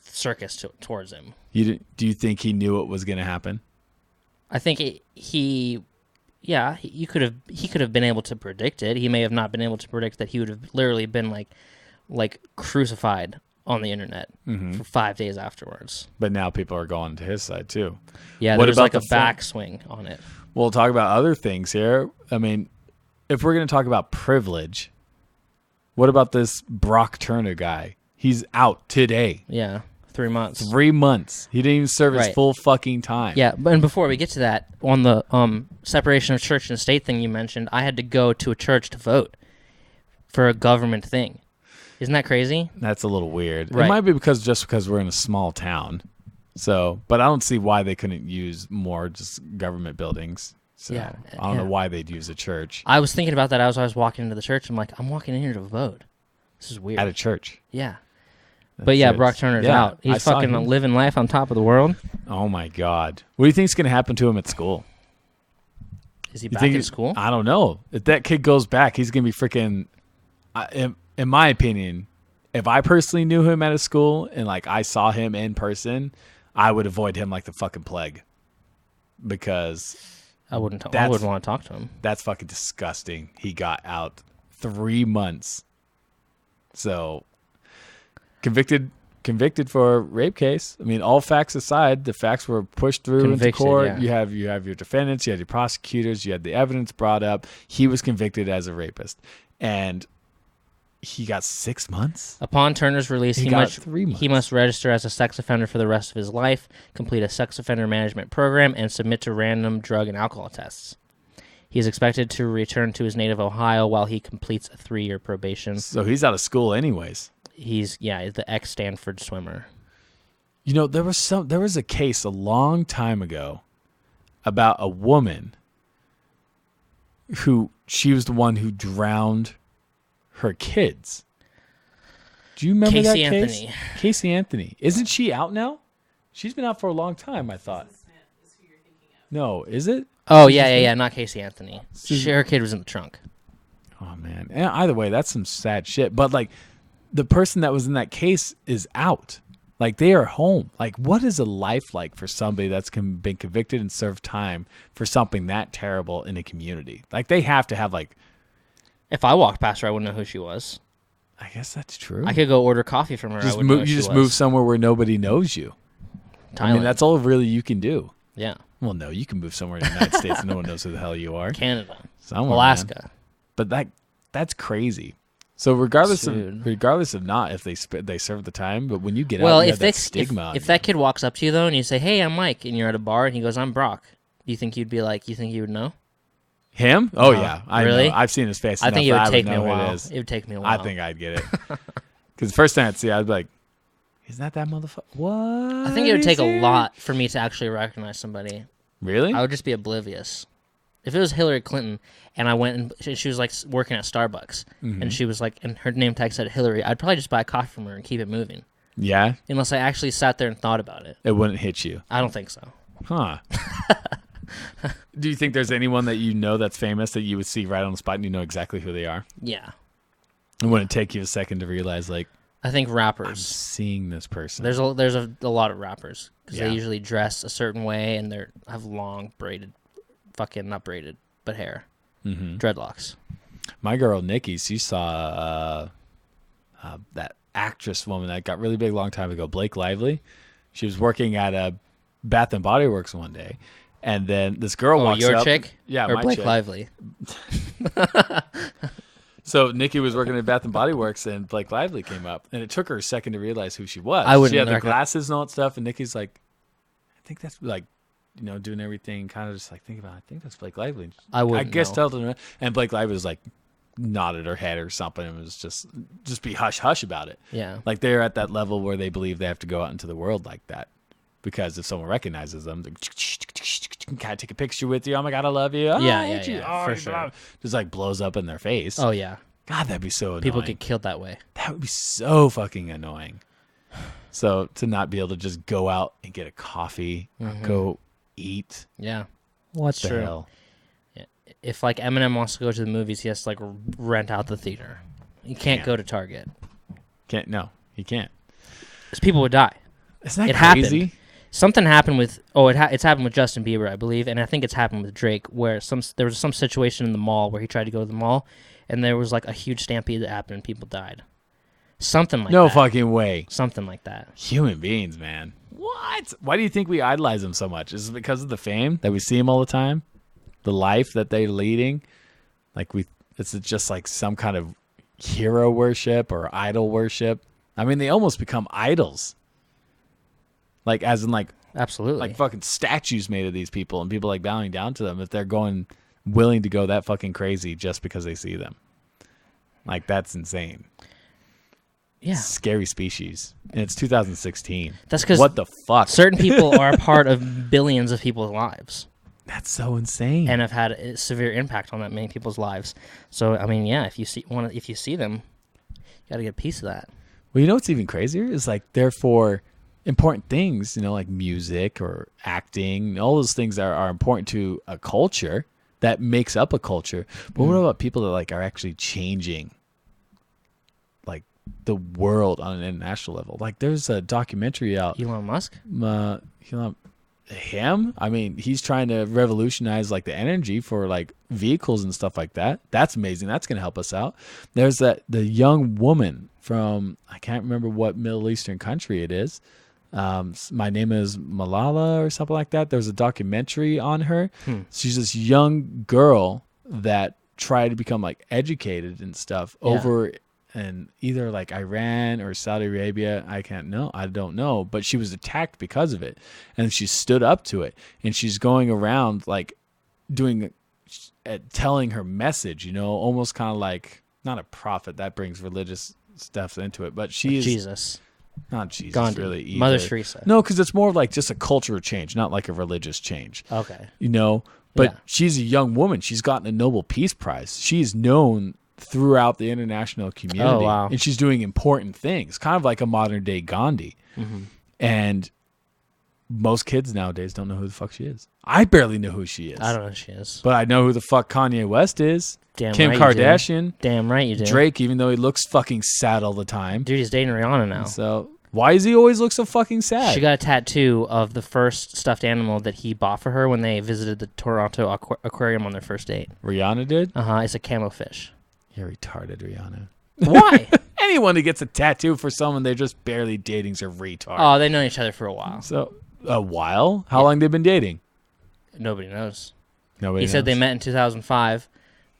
[SPEAKER 2] circus towards him.
[SPEAKER 1] Do you think he knew what was going to happen?
[SPEAKER 2] I think he could have been able to predict it. He may have not been able to predict that he would have literally been like crucified on the internet for 5 days afterwards.
[SPEAKER 1] But now people are going to his side too.
[SPEAKER 2] Yeah, there's like a backswing on it.
[SPEAKER 1] We'll talk about other things here. I mean, if we're going to talk about privilege, what about this Brock Turner guy? He's out today.
[SPEAKER 2] Yeah. 3 months.
[SPEAKER 1] 3 months. He didn't even serve his full fucking time.
[SPEAKER 2] Yeah, and before we get to that, on the separation of church and state thing you mentioned, I had to go to a church to vote for a government thing. Isn't that crazy?
[SPEAKER 1] That's a little weird.
[SPEAKER 2] Right.
[SPEAKER 1] It might be because we're in a small town. So, but I don't see why they couldn't use more just government buildings. So
[SPEAKER 2] Yeah,
[SPEAKER 1] I don't know why they'd use a church.
[SPEAKER 2] I was thinking about that as I was walking into the church. I'm like, I'm walking in here to vote. This is weird.
[SPEAKER 1] At a church.
[SPEAKER 2] Yeah. But yeah, Brock Turner's out. He's fucking living life on top of the world.
[SPEAKER 1] Oh my God. What do you think's going to happen to him at school?
[SPEAKER 2] Is he back in school?
[SPEAKER 1] I don't know. If that kid goes back, he's going to be freaking, in my opinion, if I personally knew him at a school and like I saw him in person, I would avoid him like the fucking plague. Because
[SPEAKER 2] I wouldn't want to talk to him.
[SPEAKER 1] That's fucking disgusting. He got out 3 months. So convicted for a rape case. I mean, all facts aside, the facts were pushed through into court. Yeah. You have your defendants, you had your prosecutors, you had the evidence brought up. He was convicted as a rapist, and he got 6 months.
[SPEAKER 2] Upon Turner's release,
[SPEAKER 1] he got 3 months.
[SPEAKER 2] He must register as a sex offender for the rest of his life, complete a sex offender management program, and submit to random drug and alcohol tests. He is expected to return to his native Ohio while he completes a 3-year probation.
[SPEAKER 1] So he's out of school anyways.
[SPEAKER 2] He's the ex-Stanford swimmer.
[SPEAKER 1] You know, there was a case a long time ago about a woman she was the one who drowned her kids. Do you remember
[SPEAKER 2] Casey
[SPEAKER 1] that case?
[SPEAKER 2] Anthony.
[SPEAKER 1] Casey Anthony. Isn't she out now? She's been out for a long time, I thought. No, is it?
[SPEAKER 2] Oh, yeah. Not Casey Anthony. Her kid was in the trunk.
[SPEAKER 1] Oh, man. And either way, that's some sad shit. But, like, the person that was in that case is out. Like, they are home. Like, what is a life like for somebody that's been convicted and served time for something that terrible in a community? Like, they have to have, like...
[SPEAKER 2] If I walked past her, I wouldn't know who she was.
[SPEAKER 1] I guess that's true.
[SPEAKER 2] I could go order coffee from her.
[SPEAKER 1] You just move somewhere where nobody knows you.
[SPEAKER 2] Thailand.
[SPEAKER 1] I mean, that's all really you can do.
[SPEAKER 2] Yeah.
[SPEAKER 1] Well, no, you can move somewhere in the United States and no one knows who the hell you are.
[SPEAKER 2] Canada.
[SPEAKER 1] Somewhere,
[SPEAKER 2] Alaska.
[SPEAKER 1] Man. But that's crazy. So regardless of not if they serve the time, but when you get out, you have that stigma.
[SPEAKER 2] If that kid walks up to you though and you say, "Hey, I'm Mike," and you're at a bar and he goes, "I'm Brock," do you think you'd be like, you think you would know?
[SPEAKER 1] Him? Oh yeah, I
[SPEAKER 2] really?
[SPEAKER 1] know. I've seen his face.
[SPEAKER 2] I think it would take me a while.
[SPEAKER 1] It
[SPEAKER 2] would take me a while.
[SPEAKER 1] I think I'd get it because the first time I'd see, I'd be like, "Is that motherfucker?" What?
[SPEAKER 2] I think it would take a lot for me to actually recognize somebody.
[SPEAKER 1] Really?
[SPEAKER 2] I would just be oblivious. If it was Hillary Clinton and I went and she was like working at Starbucks and she was like, and her name tag said Hillary, I'd probably just buy a coffee from her and keep it moving.
[SPEAKER 1] Yeah.
[SPEAKER 2] Unless I actually sat there and thought about it.
[SPEAKER 1] It wouldn't hit you.
[SPEAKER 2] I don't think so.
[SPEAKER 1] Huh. Do you think there's anyone that you know that's famous that you would see right on the spot and you know exactly who they are?
[SPEAKER 2] Yeah.
[SPEAKER 1] It wouldn't take you a second to realize, like,
[SPEAKER 2] I think rappers.
[SPEAKER 1] I'm seeing this person.
[SPEAKER 2] There's a lot of rappers because they usually dress a certain way and they have long braided, not braided, but hair, dreadlocks.
[SPEAKER 1] My girl Nikki, she saw that actress woman that got really big a long time ago, Blake Lively. She was working at a Bath and Body Works one day, and then this girl walks
[SPEAKER 2] your
[SPEAKER 1] up.
[SPEAKER 2] Chick?
[SPEAKER 1] Yeah,
[SPEAKER 2] or
[SPEAKER 1] my
[SPEAKER 2] Blake
[SPEAKER 1] chick.
[SPEAKER 2] Lively.
[SPEAKER 1] So Nikki was working at Bath and Body Works, and Blake Lively came up, and it took her a second to realize who she was.
[SPEAKER 2] I wouldn't
[SPEAKER 1] She had the
[SPEAKER 2] recognize-
[SPEAKER 1] glasses and all that stuff, and Nikki's like, I think that's like, doing everything, kind of just like think about it. I think that's Blake Lively.
[SPEAKER 2] I wouldn't
[SPEAKER 1] guess
[SPEAKER 2] know.
[SPEAKER 1] tell them, and Blake Lively was like, nodded her head or something, and was just be hush hush about it.
[SPEAKER 2] Yeah.
[SPEAKER 1] Like they're at that level where they believe they have to go out into the world like that, because if someone recognizes them, can I take a picture with you? Oh my god, I love you. Oh,
[SPEAKER 2] Yeah,
[SPEAKER 1] I hate you.
[SPEAKER 2] yeah,
[SPEAKER 1] Oh,
[SPEAKER 2] for
[SPEAKER 1] blah,
[SPEAKER 2] sure.
[SPEAKER 1] blah. Just like blows up in their face.
[SPEAKER 2] Oh yeah.
[SPEAKER 1] God, that'd be so annoying.
[SPEAKER 2] People get killed that way.
[SPEAKER 1] That would be so fucking annoying. So to not be able to just go out and get a coffee, or go eat.
[SPEAKER 2] Yeah.
[SPEAKER 1] What
[SPEAKER 2] It's
[SPEAKER 1] the
[SPEAKER 2] true.
[SPEAKER 1] hell?
[SPEAKER 2] If like Eminem wants to go to the movies, he has to like rent out the theater. He can't go to Target.
[SPEAKER 1] Can't. No, he can't.
[SPEAKER 2] Because people would die.
[SPEAKER 1] Isn't that
[SPEAKER 2] It
[SPEAKER 1] crazy?
[SPEAKER 2] happened. Something happened with it's happened with Justin Bieber, I believe, and I think it's happened with Drake, where there was some situation in the mall where he tried to go to the mall, and there was like a huge stampede that happened and people died. Something like that.
[SPEAKER 1] No fucking way.
[SPEAKER 2] Something like that.
[SPEAKER 1] Human beings, man. What? Why do you think we idolize them so much? Is it because of the fame that we see them all the time? The life that they're leading? Like it's just like some kind of hero worship or idol worship. I mean, they almost become idols. Like as in like
[SPEAKER 2] Absolutely.
[SPEAKER 1] like fucking statues made of these people, and people like bowing down to them if they're willing to go that fucking crazy just because they see them. Like that's insane.
[SPEAKER 2] Yeah.
[SPEAKER 1] Scary species. And it's 2016.
[SPEAKER 2] That's because
[SPEAKER 1] what the fuck?
[SPEAKER 2] certain people are a part of billions of people's lives
[SPEAKER 1] That's so insane.
[SPEAKER 2] and have had a severe impact on that many people's lives. So I mean, yeah, if you see them, you got to get a piece of that.
[SPEAKER 1] Well, you know what's even crazier is like therefore important things, like music or acting, all those things are important to a culture that makes up a culture. But what about people that like are actually changing like the world on an international level? Like there's a documentary out.
[SPEAKER 2] Elon Musk?
[SPEAKER 1] Him? I mean, he's trying to revolutionize like the energy for like vehicles and stuff like that. That's amazing. That's going to help us out. There's the young woman from, I can't remember what Middle Eastern country it is. My name is Malala or something like that. There's a documentary on her. She's this young girl that tried to become like educated and stuff over in either like Iran or Saudi Arabia. I don't know, but she was attacked because of it, and she stood up to it, and she's going around like telling her message, almost kind of like not a prophet that brings religious stuff into it, but she is
[SPEAKER 2] Jesus.
[SPEAKER 1] Not Jesus,
[SPEAKER 2] Gandhi.
[SPEAKER 1] really. Either.
[SPEAKER 2] Mother Teresa.
[SPEAKER 1] No, because it's more like just a cultural change, not like a religious change.
[SPEAKER 2] Okay.
[SPEAKER 1] But
[SPEAKER 2] Yeah.
[SPEAKER 1] she's a young woman. She's gotten a Nobel Peace Prize. She's known throughout the international community.
[SPEAKER 2] Oh, wow.
[SPEAKER 1] And she's doing important things, kind of like a modern day Gandhi.
[SPEAKER 2] Mm-hmm.
[SPEAKER 1] And most kids nowadays don't know who the fuck she is. I barely know who she is.
[SPEAKER 2] I don't know who she is.
[SPEAKER 1] But I know who the fuck Kanye West is.
[SPEAKER 2] Damn
[SPEAKER 1] Kim
[SPEAKER 2] right
[SPEAKER 1] Kardashian.
[SPEAKER 2] You do. Damn right you do.
[SPEAKER 1] Drake, even though he looks fucking sad all the time.
[SPEAKER 2] Dude, he's dating Rihanna now.
[SPEAKER 1] So why does he always look so fucking sad?
[SPEAKER 2] She got a tattoo of the first stuffed animal that he bought for her when they visited the Toronto aquarium on their first date.
[SPEAKER 1] Rihanna did?
[SPEAKER 2] It's a camo fish.
[SPEAKER 1] You're retarded, Rihanna.
[SPEAKER 2] Why?
[SPEAKER 1] Anyone who gets a tattoo for someone they're just barely dating's a retard.
[SPEAKER 2] Oh, they've known each other for a while.
[SPEAKER 1] So, a while? How long they been dating?
[SPEAKER 2] Nobody knows.
[SPEAKER 1] Nobody
[SPEAKER 2] He said they
[SPEAKER 1] knows?
[SPEAKER 2] met in 2005,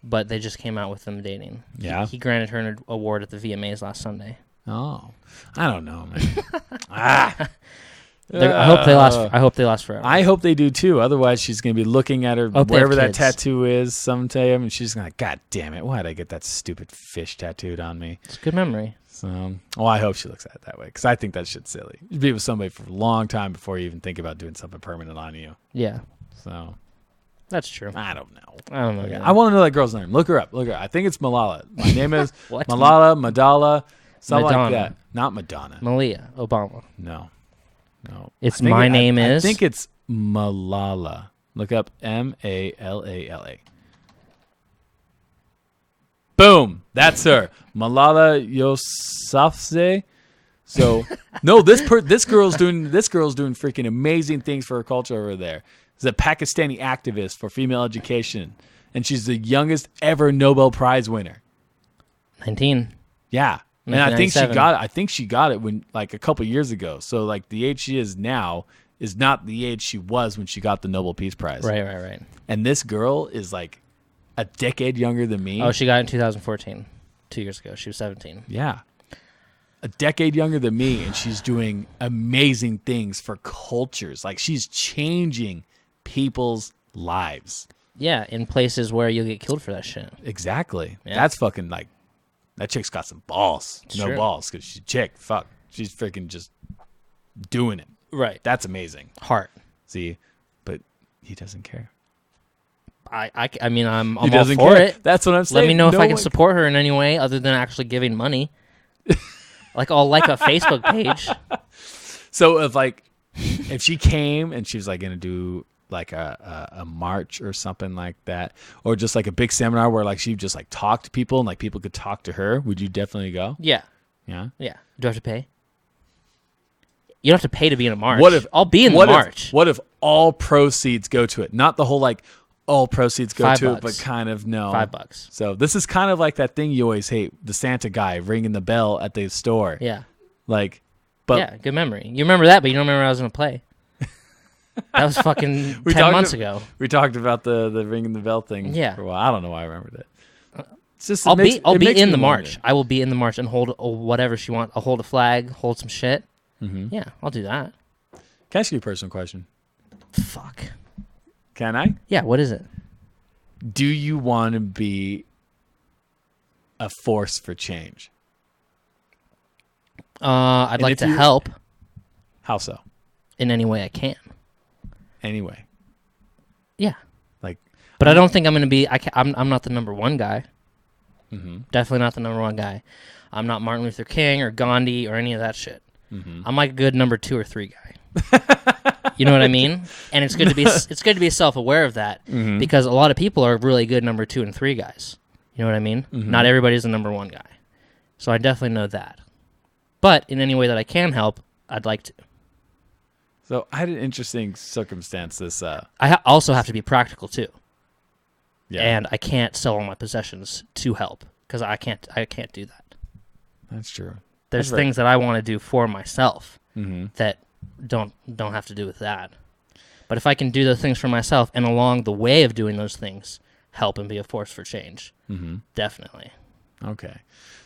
[SPEAKER 2] but they just came out with them dating.
[SPEAKER 1] Yeah?
[SPEAKER 2] He granted her an award at the VMAs last Sunday.
[SPEAKER 1] Oh. I don't know, man.
[SPEAKER 2] I hope they last. I hope they last forever.
[SPEAKER 1] I hope they do too. Otherwise, she's gonna be looking at her
[SPEAKER 2] Hope they have
[SPEAKER 1] wherever that
[SPEAKER 2] kids.
[SPEAKER 1] tattoo is sometime, and she's gonna, God damn it, why did I get that stupid fish tattooed on me?
[SPEAKER 2] It's a good memory.
[SPEAKER 1] So, well, I hope she looks at it that way because I think that shit's silly. You'd be with somebody for a long time before you even think about doing something permanent on you.
[SPEAKER 2] Yeah,
[SPEAKER 1] So,
[SPEAKER 2] that's true.
[SPEAKER 1] I don't know.
[SPEAKER 2] I don't know.
[SPEAKER 1] Okay.
[SPEAKER 2] either.
[SPEAKER 1] I want to know that girl's name. Look her up. Look her up. I think it's Malala. My name is
[SPEAKER 2] What?
[SPEAKER 1] Malala, Madala, something like
[SPEAKER 2] Madonna.
[SPEAKER 1] that. Not Madonna.
[SPEAKER 2] Malia Obama.
[SPEAKER 1] No.
[SPEAKER 2] It's
[SPEAKER 1] I think
[SPEAKER 2] my name
[SPEAKER 1] I
[SPEAKER 2] is.
[SPEAKER 1] think it's Malala. Look up Malala. Boom. That's her. Malala Yousafzai. So no, this girl's doing freaking amazing things for her culture over there. She's a Pakistani activist for female education, and she's the youngest ever Nobel Prize winner.
[SPEAKER 2] 19.
[SPEAKER 1] Yeah. And I think
[SPEAKER 2] 1997.
[SPEAKER 1] she got it when like a couple years ago. So like the age she is now is not the age she was when she got the Nobel Peace Prize.
[SPEAKER 2] Right.
[SPEAKER 1] And this girl is like a decade younger than me.
[SPEAKER 2] Oh, she got it in 2014. 2 years ago. She was 17.
[SPEAKER 1] Yeah. A decade younger than me, and she's doing amazing things for cultures. Like she's changing people's lives.
[SPEAKER 2] Yeah, in places where you'll get killed for that shit.
[SPEAKER 1] Exactly.
[SPEAKER 2] Yeah.
[SPEAKER 1] That's fucking like, that chick's got some balls. No
[SPEAKER 2] Sure.
[SPEAKER 1] balls because she's a chick. Fuck. She's freaking just doing it.
[SPEAKER 2] Right.
[SPEAKER 1] That's amazing.
[SPEAKER 2] Heart.
[SPEAKER 1] See, but he doesn't care.
[SPEAKER 2] I mean, I'm
[SPEAKER 1] He
[SPEAKER 2] all
[SPEAKER 1] doesn't
[SPEAKER 2] for
[SPEAKER 1] care.
[SPEAKER 2] it.
[SPEAKER 1] That's what I'm saying.
[SPEAKER 2] Let me know if
[SPEAKER 1] No
[SPEAKER 2] I can
[SPEAKER 1] one-
[SPEAKER 2] support her in any way other than actually giving money. Like, I'll like a Facebook page.
[SPEAKER 1] So if she came and she was like gonna do like a march or something like that, or just like a big seminar where like she just like talk to people and like people could talk to her, would you definitely go?
[SPEAKER 2] Yeah.
[SPEAKER 1] Yeah.
[SPEAKER 2] Yeah. Do I have to pay? You don't have to pay to be in a march.
[SPEAKER 1] What if
[SPEAKER 2] I'll be in the
[SPEAKER 1] what if-
[SPEAKER 2] march?
[SPEAKER 1] What if all proceeds go to it? Not the whole like all proceeds go to it, but
[SPEAKER 2] $5.
[SPEAKER 1] kind of no.
[SPEAKER 2] $5.
[SPEAKER 1] So this is kind of like that thing you always hate, the Santa guy ringing the bell at the store.
[SPEAKER 2] Yeah.
[SPEAKER 1] Like, but
[SPEAKER 2] Yeah, good memory. You remember that, but you don't remember I was going to play. That was fucking 10 months ago.
[SPEAKER 1] We talked about the ringing the bell thing
[SPEAKER 2] Yeah.
[SPEAKER 1] for a while. I don't know why I remembered it. It's just
[SPEAKER 2] I'll be
[SPEAKER 1] it makes
[SPEAKER 2] in
[SPEAKER 1] me
[SPEAKER 2] the
[SPEAKER 1] wonder.
[SPEAKER 2] march. I will be in the march and hold whatever she wants. I'll hold a flag, hold some shit.
[SPEAKER 1] Mm-hmm.
[SPEAKER 2] Yeah, I'll do that.
[SPEAKER 1] Can I ask you a personal question?
[SPEAKER 2] Fuck.
[SPEAKER 1] Can I?
[SPEAKER 2] Yeah, what is it?
[SPEAKER 1] Do you want to be a force for change?
[SPEAKER 2] I'd
[SPEAKER 1] And
[SPEAKER 2] like
[SPEAKER 1] if
[SPEAKER 2] to
[SPEAKER 1] you-
[SPEAKER 2] help
[SPEAKER 1] How so?
[SPEAKER 2] in any way I can.
[SPEAKER 1] Anyway,
[SPEAKER 2] Yeah.
[SPEAKER 1] like,
[SPEAKER 2] But I don't think I'm going to be... I'm not the number one guy.
[SPEAKER 1] mm-hmm,
[SPEAKER 2] Definitely not the number one guy. I'm not Martin Luther King or Gandhi or any of that shit.
[SPEAKER 1] mm-hmm.
[SPEAKER 2] I'm like a good number 2 or 3 guy. You know what I mean? And it's good to be self-aware of that
[SPEAKER 1] Mm-hmm.
[SPEAKER 2] because a lot of people are really good number 2 and 3 guys. You know what I mean?
[SPEAKER 1] Mhm.
[SPEAKER 2] Not everybody's a number 1 guy. So I definitely know that. But in any way that I can help, I'd like to.
[SPEAKER 1] So I had an interesting circumstance. This,
[SPEAKER 2] I also have to be practical too.
[SPEAKER 1] yeah,
[SPEAKER 2] And I can't sell all my possessions to help because I can't do that.
[SPEAKER 1] that's true.
[SPEAKER 2] There's
[SPEAKER 1] That's right.
[SPEAKER 2] things that I want to do for myself
[SPEAKER 1] Mm-hmm.
[SPEAKER 2] that don't have to do with that. But if I can do those things for myself and along the way of doing those things, help and be a force for change,
[SPEAKER 1] Mm-hmm.
[SPEAKER 2] definitely.
[SPEAKER 1] Okay,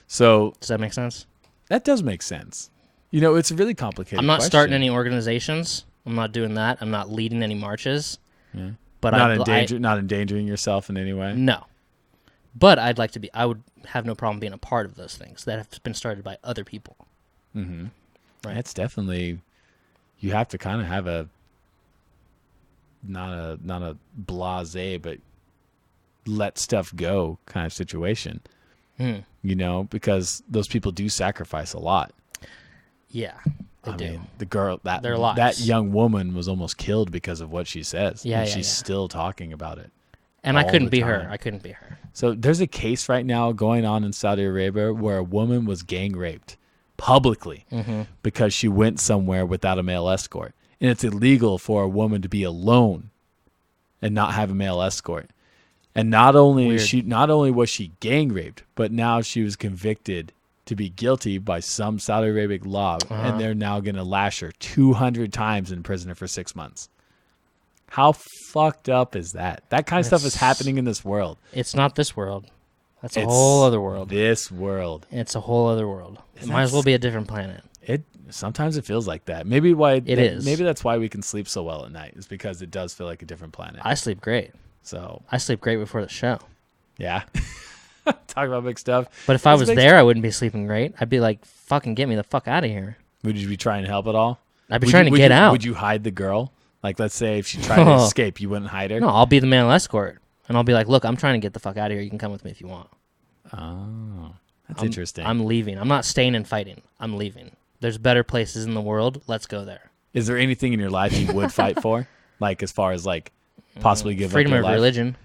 [SPEAKER 1] so
[SPEAKER 2] Does that make sense?
[SPEAKER 1] that does make sense. You know, it's a really complicated.
[SPEAKER 2] I'm not
[SPEAKER 1] question.
[SPEAKER 2] starting any organizations. I'm not doing that. I'm not leading any marches.
[SPEAKER 1] Yeah.
[SPEAKER 2] But
[SPEAKER 1] not
[SPEAKER 2] I
[SPEAKER 1] not endangering yourself in any way.
[SPEAKER 2] no. But I'd like to be. I would have no problem being a part of those things that have been started by other people.
[SPEAKER 1] Mm-hmm.
[SPEAKER 2] Right.
[SPEAKER 1] That's definitely. You have to kind of have a. Not a blasé, but let stuff go kind of situation. You know, because those people do sacrifice a lot.
[SPEAKER 2] Yeah, they do.
[SPEAKER 1] mean, the girl
[SPEAKER 2] Their lives.
[SPEAKER 1] that young woman was almost killed because of what she says.
[SPEAKER 2] Yeah,
[SPEAKER 1] and
[SPEAKER 2] yeah,
[SPEAKER 1] she's
[SPEAKER 2] yeah.
[SPEAKER 1] still talking about it.
[SPEAKER 2] And I
[SPEAKER 1] all
[SPEAKER 2] couldn't
[SPEAKER 1] the
[SPEAKER 2] be her.
[SPEAKER 1] time.
[SPEAKER 2] I couldn't be her.
[SPEAKER 1] So there's a case right now going on in Saudi Arabia where a woman was gang raped publicly because she went somewhere without a male escort. And it's illegal for a woman to be alone and not have a male escort. And not only was she gang raped, but now she was convicted to be guilty by some Saudi Arabic law, and they're now going to lash her 200 times in prison for 6 months. How fucked up is that? That kind of stuff is happening in this world.
[SPEAKER 2] It's not this world. That's a whole other world.
[SPEAKER 1] This world.
[SPEAKER 2] It's a whole other world. It might as well be a different planet.
[SPEAKER 1] Sometimes it feels like that. Maybe
[SPEAKER 2] is.
[SPEAKER 1] Maybe that's why we can sleep so well at night. Is because it does feel like a different planet.
[SPEAKER 2] I sleep great.
[SPEAKER 1] So
[SPEAKER 2] I sleep great before the show.
[SPEAKER 1] yeah, talk about big stuff.
[SPEAKER 2] But if I was there, I wouldn't be sleeping great. I'd be like, "Fucking get me the fuck out of here."
[SPEAKER 1] Would you be trying to help at all?
[SPEAKER 2] I'd be trying to get out.
[SPEAKER 1] Would you hide the girl? Like, let's say if she tried to escape, you wouldn't hide her.
[SPEAKER 2] No, I'll be the male escort, and I'll be like, "Look, I'm trying to get the fuck out of here. You can come with me if you want."
[SPEAKER 1] Oh, that's interesting.
[SPEAKER 2] I'm leaving. I'm not staying and fighting. I'm leaving. There's better places in the world. Let's go there.
[SPEAKER 1] Is there anything in your life you would fight for? Like, as far as like possibly give
[SPEAKER 2] freedom
[SPEAKER 1] up your
[SPEAKER 2] of
[SPEAKER 1] life?
[SPEAKER 2] Religion.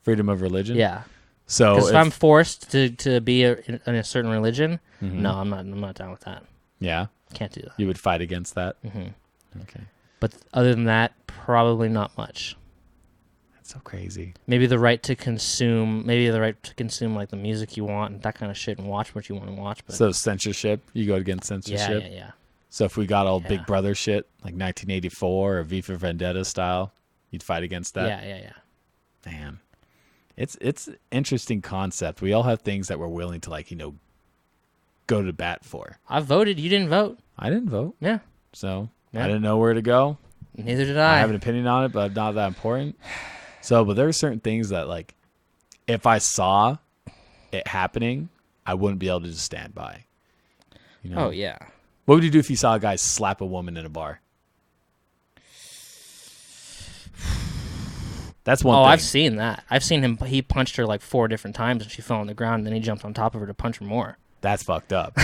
[SPEAKER 1] Freedom of religion.
[SPEAKER 2] Yeah.
[SPEAKER 1] So
[SPEAKER 2] Because if I'm forced to be in a certain religion, no, I'm not down with that.
[SPEAKER 1] Yeah,
[SPEAKER 2] Can't do that.
[SPEAKER 1] you would fight against that. Okay,
[SPEAKER 2] But other than that, probably not much.
[SPEAKER 1] that's so crazy.
[SPEAKER 2] Maybe the right to consume like the music you want and that kind of shit and watch what you want to watch. But
[SPEAKER 1] So censorship, you go against censorship.
[SPEAKER 2] yeah.
[SPEAKER 1] So if we got all
[SPEAKER 2] Yeah.
[SPEAKER 1] Big Brother shit, like 1984 or V for Vendetta style, you'd fight against that.
[SPEAKER 2] Yeah.
[SPEAKER 1] Man, it's an interesting concept. We all have things that we're willing to go to bat for.
[SPEAKER 2] I voted. You didn't vote.
[SPEAKER 1] I didn't vote,
[SPEAKER 2] Yeah.
[SPEAKER 1] so
[SPEAKER 2] Yeah.
[SPEAKER 1] I didn't know where to go.
[SPEAKER 2] Neither did
[SPEAKER 1] I
[SPEAKER 2] I.
[SPEAKER 1] have an opinion on it, but not that important. So, but there are certain things that, like, if I saw it happening, I wouldn't be able to just stand by. You know?
[SPEAKER 2] Oh yeah.
[SPEAKER 1] What would you do if you saw a guy slap a woman in a bar? That's one thing.
[SPEAKER 2] I've seen that. I've seen him. He punched her like 4 different times, and she fell on the ground. And then he jumped on top of her to punch her more.
[SPEAKER 1] That's fucked up.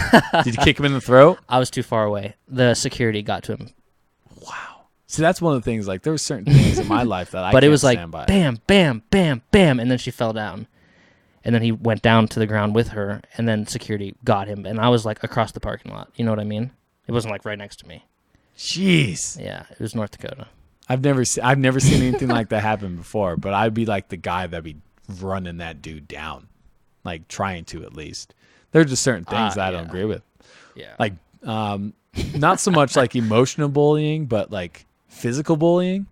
[SPEAKER 1] Did you kick him in the throat?
[SPEAKER 2] I was too far away. The security got to him.
[SPEAKER 1] Wow. See, that's one of the things. Like, there were certain things in my life that I
[SPEAKER 2] But
[SPEAKER 1] can't
[SPEAKER 2] it was like
[SPEAKER 1] stand by.
[SPEAKER 2] bam, bam, bam, bam, and then she fell down. And then he went down to the ground with her, and then security got him. And I was like across the parking lot. You know what I mean? It wasn't like right next to me.
[SPEAKER 1] Jeez.
[SPEAKER 2] Yeah, it was North Dakota.
[SPEAKER 1] I've never seen anything like that happen before. But I'd be like the guy that'd be running that dude down, like trying to at least. There are just certain things that I don't agree with.
[SPEAKER 2] Yeah.
[SPEAKER 1] Like, not so much like emotional bullying, but like physical bullying.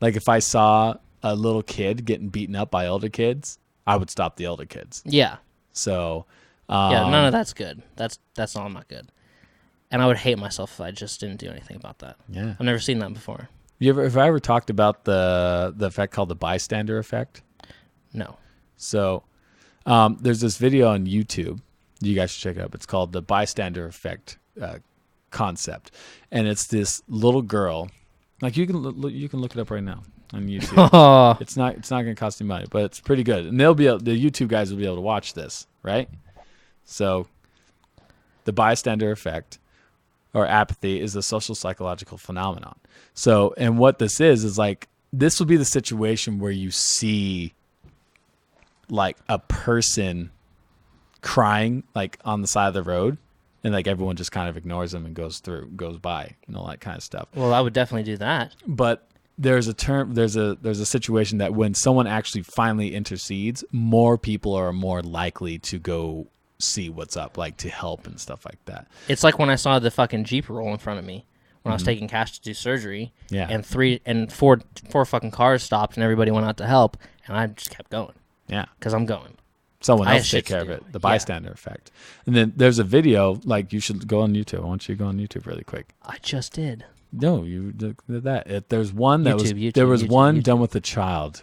[SPEAKER 1] Like if I saw a little kid getting beaten up by older kids, I would stop the older kids.
[SPEAKER 2] Yeah.
[SPEAKER 1] So,
[SPEAKER 2] Yeah, none of that's good. That's all not good. And I would hate myself if I just didn't do anything about that.
[SPEAKER 1] yeah.
[SPEAKER 2] I've never seen that before.
[SPEAKER 1] Have I ever talked about the effect called the bystander effect?
[SPEAKER 2] No.
[SPEAKER 1] So, there's this video on YouTube. You guys should check it out. It's called the bystander effect concept, and it's this little girl. Like you can look it up right now on YouTube.
[SPEAKER 2] Oh.
[SPEAKER 1] It's not going to cost you money, but it's pretty good, and the YouTube guys will be able to watch this, right? So, the bystander effect or apathy is a social psychological phenomenon. So, and what this is like this will be the situation where you see like a person crying like on the side of the road, and like everyone just kind of ignores them and goes by and all that kind of stuff.
[SPEAKER 2] Well, I would definitely do that.
[SPEAKER 1] But there's a situation that when someone actually finally intercedes, more people are more likely to go see what's up, like to help and stuff like that.
[SPEAKER 2] It's like when I saw the fucking Jeep roll in front of me when I was taking cash to do surgery.
[SPEAKER 1] Yeah.
[SPEAKER 2] And four fucking cars stopped and everybody went out to help, and I just kept going
[SPEAKER 1] Yeah.
[SPEAKER 2] because I'm going.
[SPEAKER 1] Someone
[SPEAKER 2] I
[SPEAKER 1] else
[SPEAKER 2] have
[SPEAKER 1] take
[SPEAKER 2] shit to
[SPEAKER 1] care of
[SPEAKER 2] do.
[SPEAKER 1] it. The
[SPEAKER 2] Yeah.
[SPEAKER 1] bystander effect. And then there's a video, like you should go on YouTube. I want you to go on YouTube really quick.
[SPEAKER 2] I just did.
[SPEAKER 1] No, you did that. There's one that was
[SPEAKER 2] YouTube,
[SPEAKER 1] there was
[SPEAKER 2] YouTube,
[SPEAKER 1] one
[SPEAKER 2] YouTube.
[SPEAKER 1] done with a child.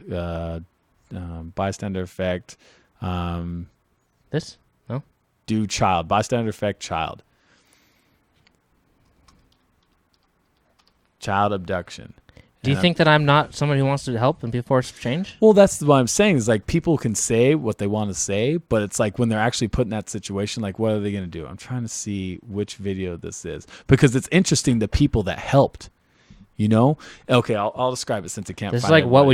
[SPEAKER 1] Bystander effect.
[SPEAKER 2] This? No?
[SPEAKER 1] Do child. Bystander effect child. Child abduction.
[SPEAKER 2] Do you think that I'm not somebody who wants to help and be a force of change?
[SPEAKER 1] Well, that's what I'm saying is like people can say what they want to say, but it's like when they're actually put in that situation, like what are they going to do? I'm trying to see which video this is because it's interesting the people that helped, you know? Okay, I'll describe it since it can't.
[SPEAKER 2] This is
[SPEAKER 1] find
[SPEAKER 2] like what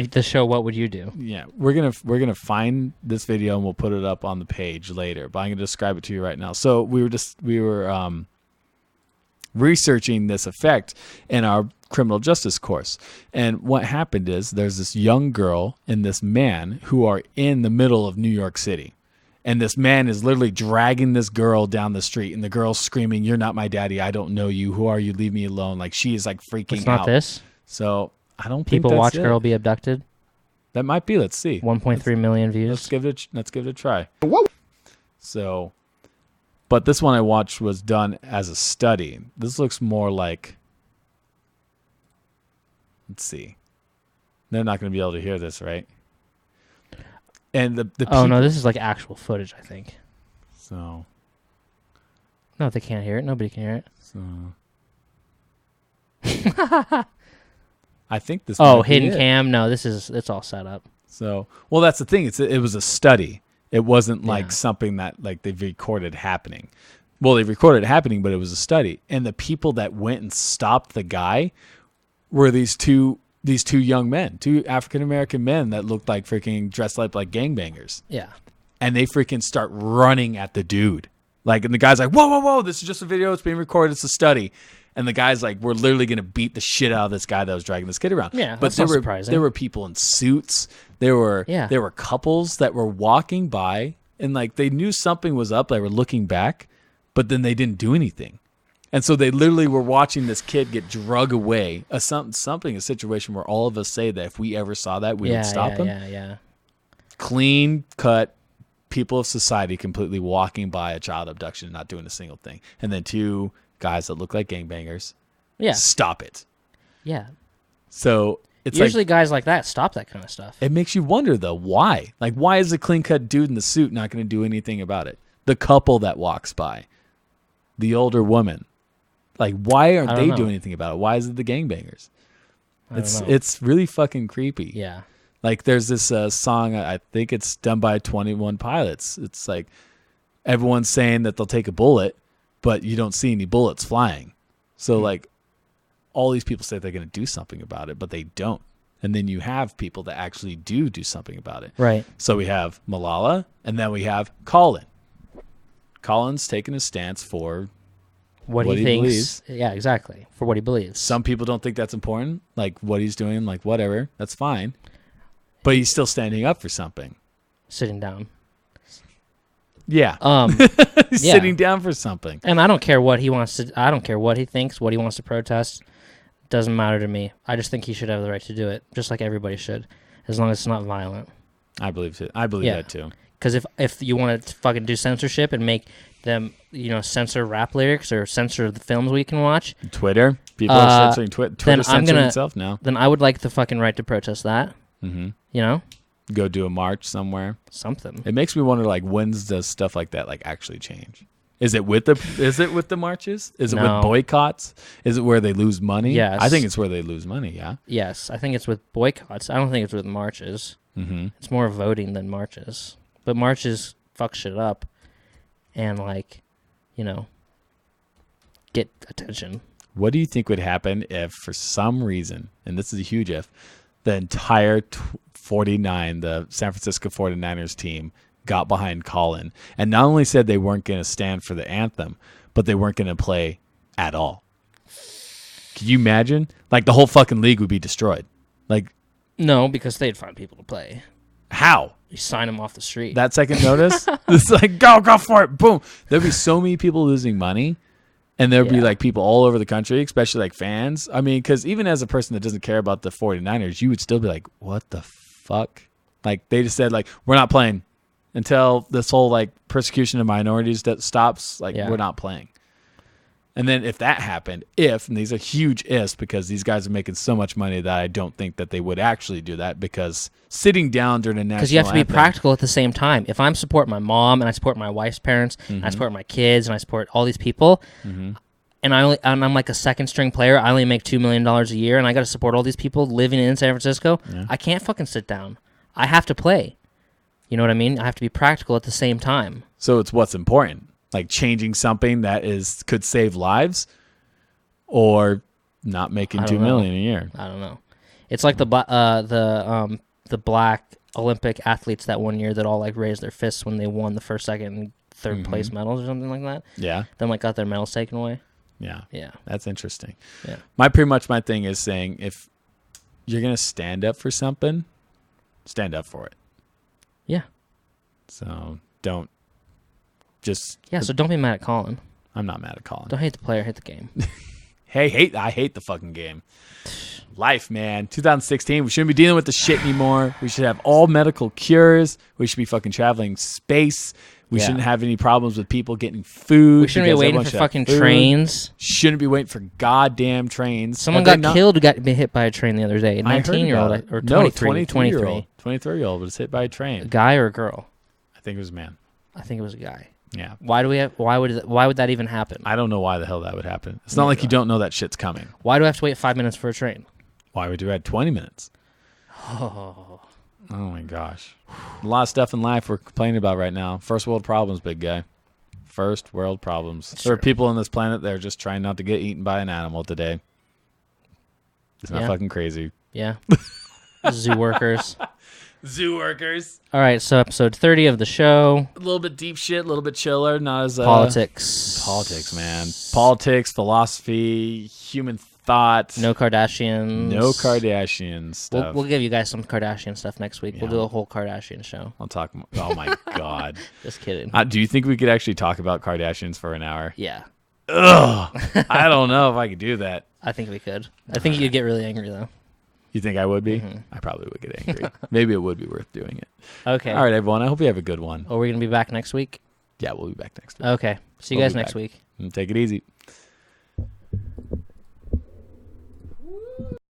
[SPEAKER 2] would you do?
[SPEAKER 1] Yeah, we're gonna find this video and we'll put it up on the page later. But I'm gonna describe it to you right now. So we were researching this effect in our criminal justice course, and what happened is there's this young girl and this man who are in the middle of New York City, and this man is literally dragging this girl down the street, and the girl's screaming, "You're not my daddy. I don't know you. Who are you? Leave me alone!" Like she is like freaking
[SPEAKER 2] It's not
[SPEAKER 1] out.
[SPEAKER 2] this.
[SPEAKER 1] So I don't think
[SPEAKER 2] People
[SPEAKER 1] that's
[SPEAKER 2] watch
[SPEAKER 1] it.
[SPEAKER 2] girl be abducted.
[SPEAKER 1] That might be. Let's see.
[SPEAKER 2] 1.3 million views.
[SPEAKER 1] Let's give it a try. So, but this one I watched was done as a study. This looks more like. Let's see. They're not going to be able to hear this, right? And the
[SPEAKER 2] Oh no, this is like actual footage, I think.
[SPEAKER 1] So.
[SPEAKER 2] No, they can't hear it. Nobody can hear it.
[SPEAKER 1] So. I think this.
[SPEAKER 2] Oh,
[SPEAKER 1] might be
[SPEAKER 2] hidden
[SPEAKER 1] it.
[SPEAKER 2] cam. No, it's all set up.
[SPEAKER 1] So, well, that's the thing. It was a study. It wasn't like
[SPEAKER 2] Yeah.
[SPEAKER 1] something that like they've recorded happening. Well, they recorded it happening, but it was a study. And the people that went and stopped the guy were these two young men, two African American men that looked like freaking dressed up like gangbangers.
[SPEAKER 2] Yeah.
[SPEAKER 1] And they freaking start running at the dude. Like, and the guy's like, whoa, whoa, whoa, this is just a video. It's being recorded. It's a study. And the guy's like, we're literally going to beat the shit out of this guy that was dragging this kid around.
[SPEAKER 2] Yeah,
[SPEAKER 1] but
[SPEAKER 2] that's not surprising.
[SPEAKER 1] There were people in suits. There were couples that were walking by and like they knew something was up. They were looking back, but then they didn't do anything. And so they literally were watching this kid get drug away. A situation where all of us say that if we ever saw that, we would stop him.
[SPEAKER 2] Yeah.
[SPEAKER 1] Clean cut people of society completely walking by a child abduction and not doing a single thing. And then two guys that look like gangbangers.
[SPEAKER 2] Yeah.
[SPEAKER 1] Stop it.
[SPEAKER 2] Yeah.
[SPEAKER 1] So it's
[SPEAKER 2] usually
[SPEAKER 1] like,
[SPEAKER 2] guys like that stop that kind of stuff.
[SPEAKER 1] it makes you wonder though, why? Like, why is the clean cut dude in the suit not going to do anything about it? The couple that walks by, the older woman, like, why aren't they doing anything about it? Why is it the gangbangers? It's really fucking creepy.
[SPEAKER 2] Yeah.
[SPEAKER 1] Like, there's this song, I think it's done by 21 Pilots. It's like everyone's saying that they'll take a bullet, but you don't see any bullets flying. So, like, all these people say they're going to do something about it, but they don't. And then you have people that actually do something about it.
[SPEAKER 2] Right.
[SPEAKER 1] So we have Malala, and then we have Colin. Colin's taking a stance for
[SPEAKER 2] what he thinks.
[SPEAKER 1] believes.
[SPEAKER 2] Yeah, exactly. For what he believes.
[SPEAKER 1] Some people don't think that's important. Like, what he's doing, like, whatever. That's fine. But he's still standing up for something.
[SPEAKER 2] Sitting down.
[SPEAKER 1] Yeah. He's
[SPEAKER 2] yeah.
[SPEAKER 1] sitting down for something.
[SPEAKER 2] And I don't care what he wants to. I don't care what he thinks. What he wants to protest doesn't matter to me. I just think he should have the right to do it, just like everybody should, as long as it's not violent.
[SPEAKER 1] I believe it. I believe that too.
[SPEAKER 2] Because if you want to fucking do censorship and make them, censor rap lyrics or censor the films we can watch,
[SPEAKER 1] Twitter, people are censoring Twitter. Twitter's censoring itself now.
[SPEAKER 2] Then I would like the fucking right to protest that.
[SPEAKER 1] Mm-hmm.
[SPEAKER 2] You know,
[SPEAKER 1] go do a march somewhere.
[SPEAKER 2] Something.
[SPEAKER 1] It makes me wonder, like, when's does stuff like that like actually change? Is it with the marches? Is it with boycotts? Is it where they lose money?
[SPEAKER 2] Yes.
[SPEAKER 1] I think it's where they lose money. Yeah.
[SPEAKER 2] Yes, I think it's with boycotts. I don't think it's with marches.
[SPEAKER 1] Mm-hmm.
[SPEAKER 2] It's more voting than marches. But marches fuck shit up, and get attention.
[SPEAKER 1] What do you think would happen if, for some reason, and this is a huge if, the entire 49, the San Francisco 49ers team, got behind Colin and not only said they weren't going to stand for the anthem, but they weren't going to play at all? Can you imagine? Like, the whole fucking league would be destroyed. Like,
[SPEAKER 2] no, because they'd find people to play.
[SPEAKER 1] How?
[SPEAKER 2] You sign them off the street.
[SPEAKER 1] That second notice? It's like, go for it. Boom. There'd be so many people losing money. And there'd be like people all over the country, especially like fans. I mean, because even as a person that doesn't care about the 49ers, you would still be like, what the fuck? Like, they just said, like, we're not playing until this whole like persecution of minorities that stops. Like, we're not playing. And then if that happened, and these are huge ifs, because these guys are making so much money that I don't think that they would actually do that, because sitting down during a national
[SPEAKER 2] because you have to be
[SPEAKER 1] anthem,
[SPEAKER 2] practical at the same time. If I'm support my mom and I support my wife's parents and I support my kids and I support all these people, and I'm like a second string player. I only make $2 million a year, and I got to support all these people living in San Francisco.
[SPEAKER 1] Yeah.
[SPEAKER 2] I can't fucking sit down. I have to play. You know what I mean? I have to be practical at the same time.
[SPEAKER 1] So it's what's important, like changing something that could save lives, or not making $2 million a year.
[SPEAKER 2] I don't know. It's like the black Olympic athletes that one year that all like raised their fists when they won the first, second, and third place medals or something like that.
[SPEAKER 1] Yeah.
[SPEAKER 2] Then like got their medals taken away.
[SPEAKER 1] Yeah.
[SPEAKER 2] Yeah.
[SPEAKER 1] That's interesting.
[SPEAKER 2] Yeah.
[SPEAKER 1] My thing is saying, if you're going to stand up for something, stand up for it.
[SPEAKER 2] Yeah.
[SPEAKER 1] So don't just...
[SPEAKER 2] Yeah, so don't be mad at Colin.
[SPEAKER 1] I'm not mad at Colin.
[SPEAKER 2] Don't hate the player, hate the game.
[SPEAKER 1] I hate the fucking game. Life, man. 2016, we shouldn't be dealing with the shit anymore. We should have all medical cures. We should be fucking traveling space. We shouldn't have any problems with people getting food.
[SPEAKER 2] We shouldn't be waiting for fucking trains.
[SPEAKER 1] Shouldn't be waiting for goddamn trains.
[SPEAKER 2] Someone got killed, got hit by a train the other day. A 19-year-old or 23.
[SPEAKER 1] 23-year-old was hit by a train.
[SPEAKER 2] A guy or a girl?
[SPEAKER 1] I think it was a man.
[SPEAKER 2] I think it was a guy.
[SPEAKER 1] Yeah.
[SPEAKER 2] Why would that even happen?
[SPEAKER 1] I don't know why the hell that would happen. It's not like you don't know that shit's coming.
[SPEAKER 2] Why do I have to wait 5 minutes for a train?
[SPEAKER 1] Why would you add 20 minutes? Oh my gosh. A lot of stuff in life we're complaining about right now. First world problems, big guy. First world problems. There are people on this planet that are just trying not to get eaten by an animal today. It's not fucking crazy.
[SPEAKER 2] Yeah. Zoo workers.
[SPEAKER 1] Zoo workers.
[SPEAKER 2] All right, so episode 30 of the show.
[SPEAKER 1] A little bit deep shit, a little bit chiller, not as...
[SPEAKER 2] Politics.
[SPEAKER 1] Politics, man. Politics, philosophy, human thought.
[SPEAKER 2] No Kardashians.
[SPEAKER 1] No Kardashian stuff.
[SPEAKER 2] We'll give you guys some Kardashian stuff next week. Yeah. We'll do a whole Kardashian show.
[SPEAKER 1] I'll talk... Oh, my God.
[SPEAKER 2] Just kidding.
[SPEAKER 1] Do you think we could actually talk about Kardashians for an hour?
[SPEAKER 2] Yeah.
[SPEAKER 1] Ugh. I don't know if I could do that.
[SPEAKER 2] I think we could. I think you'd get really angry, though.
[SPEAKER 1] You think I would be? Mm-hmm. I probably would get angry. Maybe it would be worth doing it.
[SPEAKER 2] Okay.
[SPEAKER 1] All right, everyone. I hope you have a good one.
[SPEAKER 2] Are we going to be back next week?
[SPEAKER 1] Yeah, we'll be back next week.
[SPEAKER 2] Okay. See you guys next week.
[SPEAKER 1] Take it easy.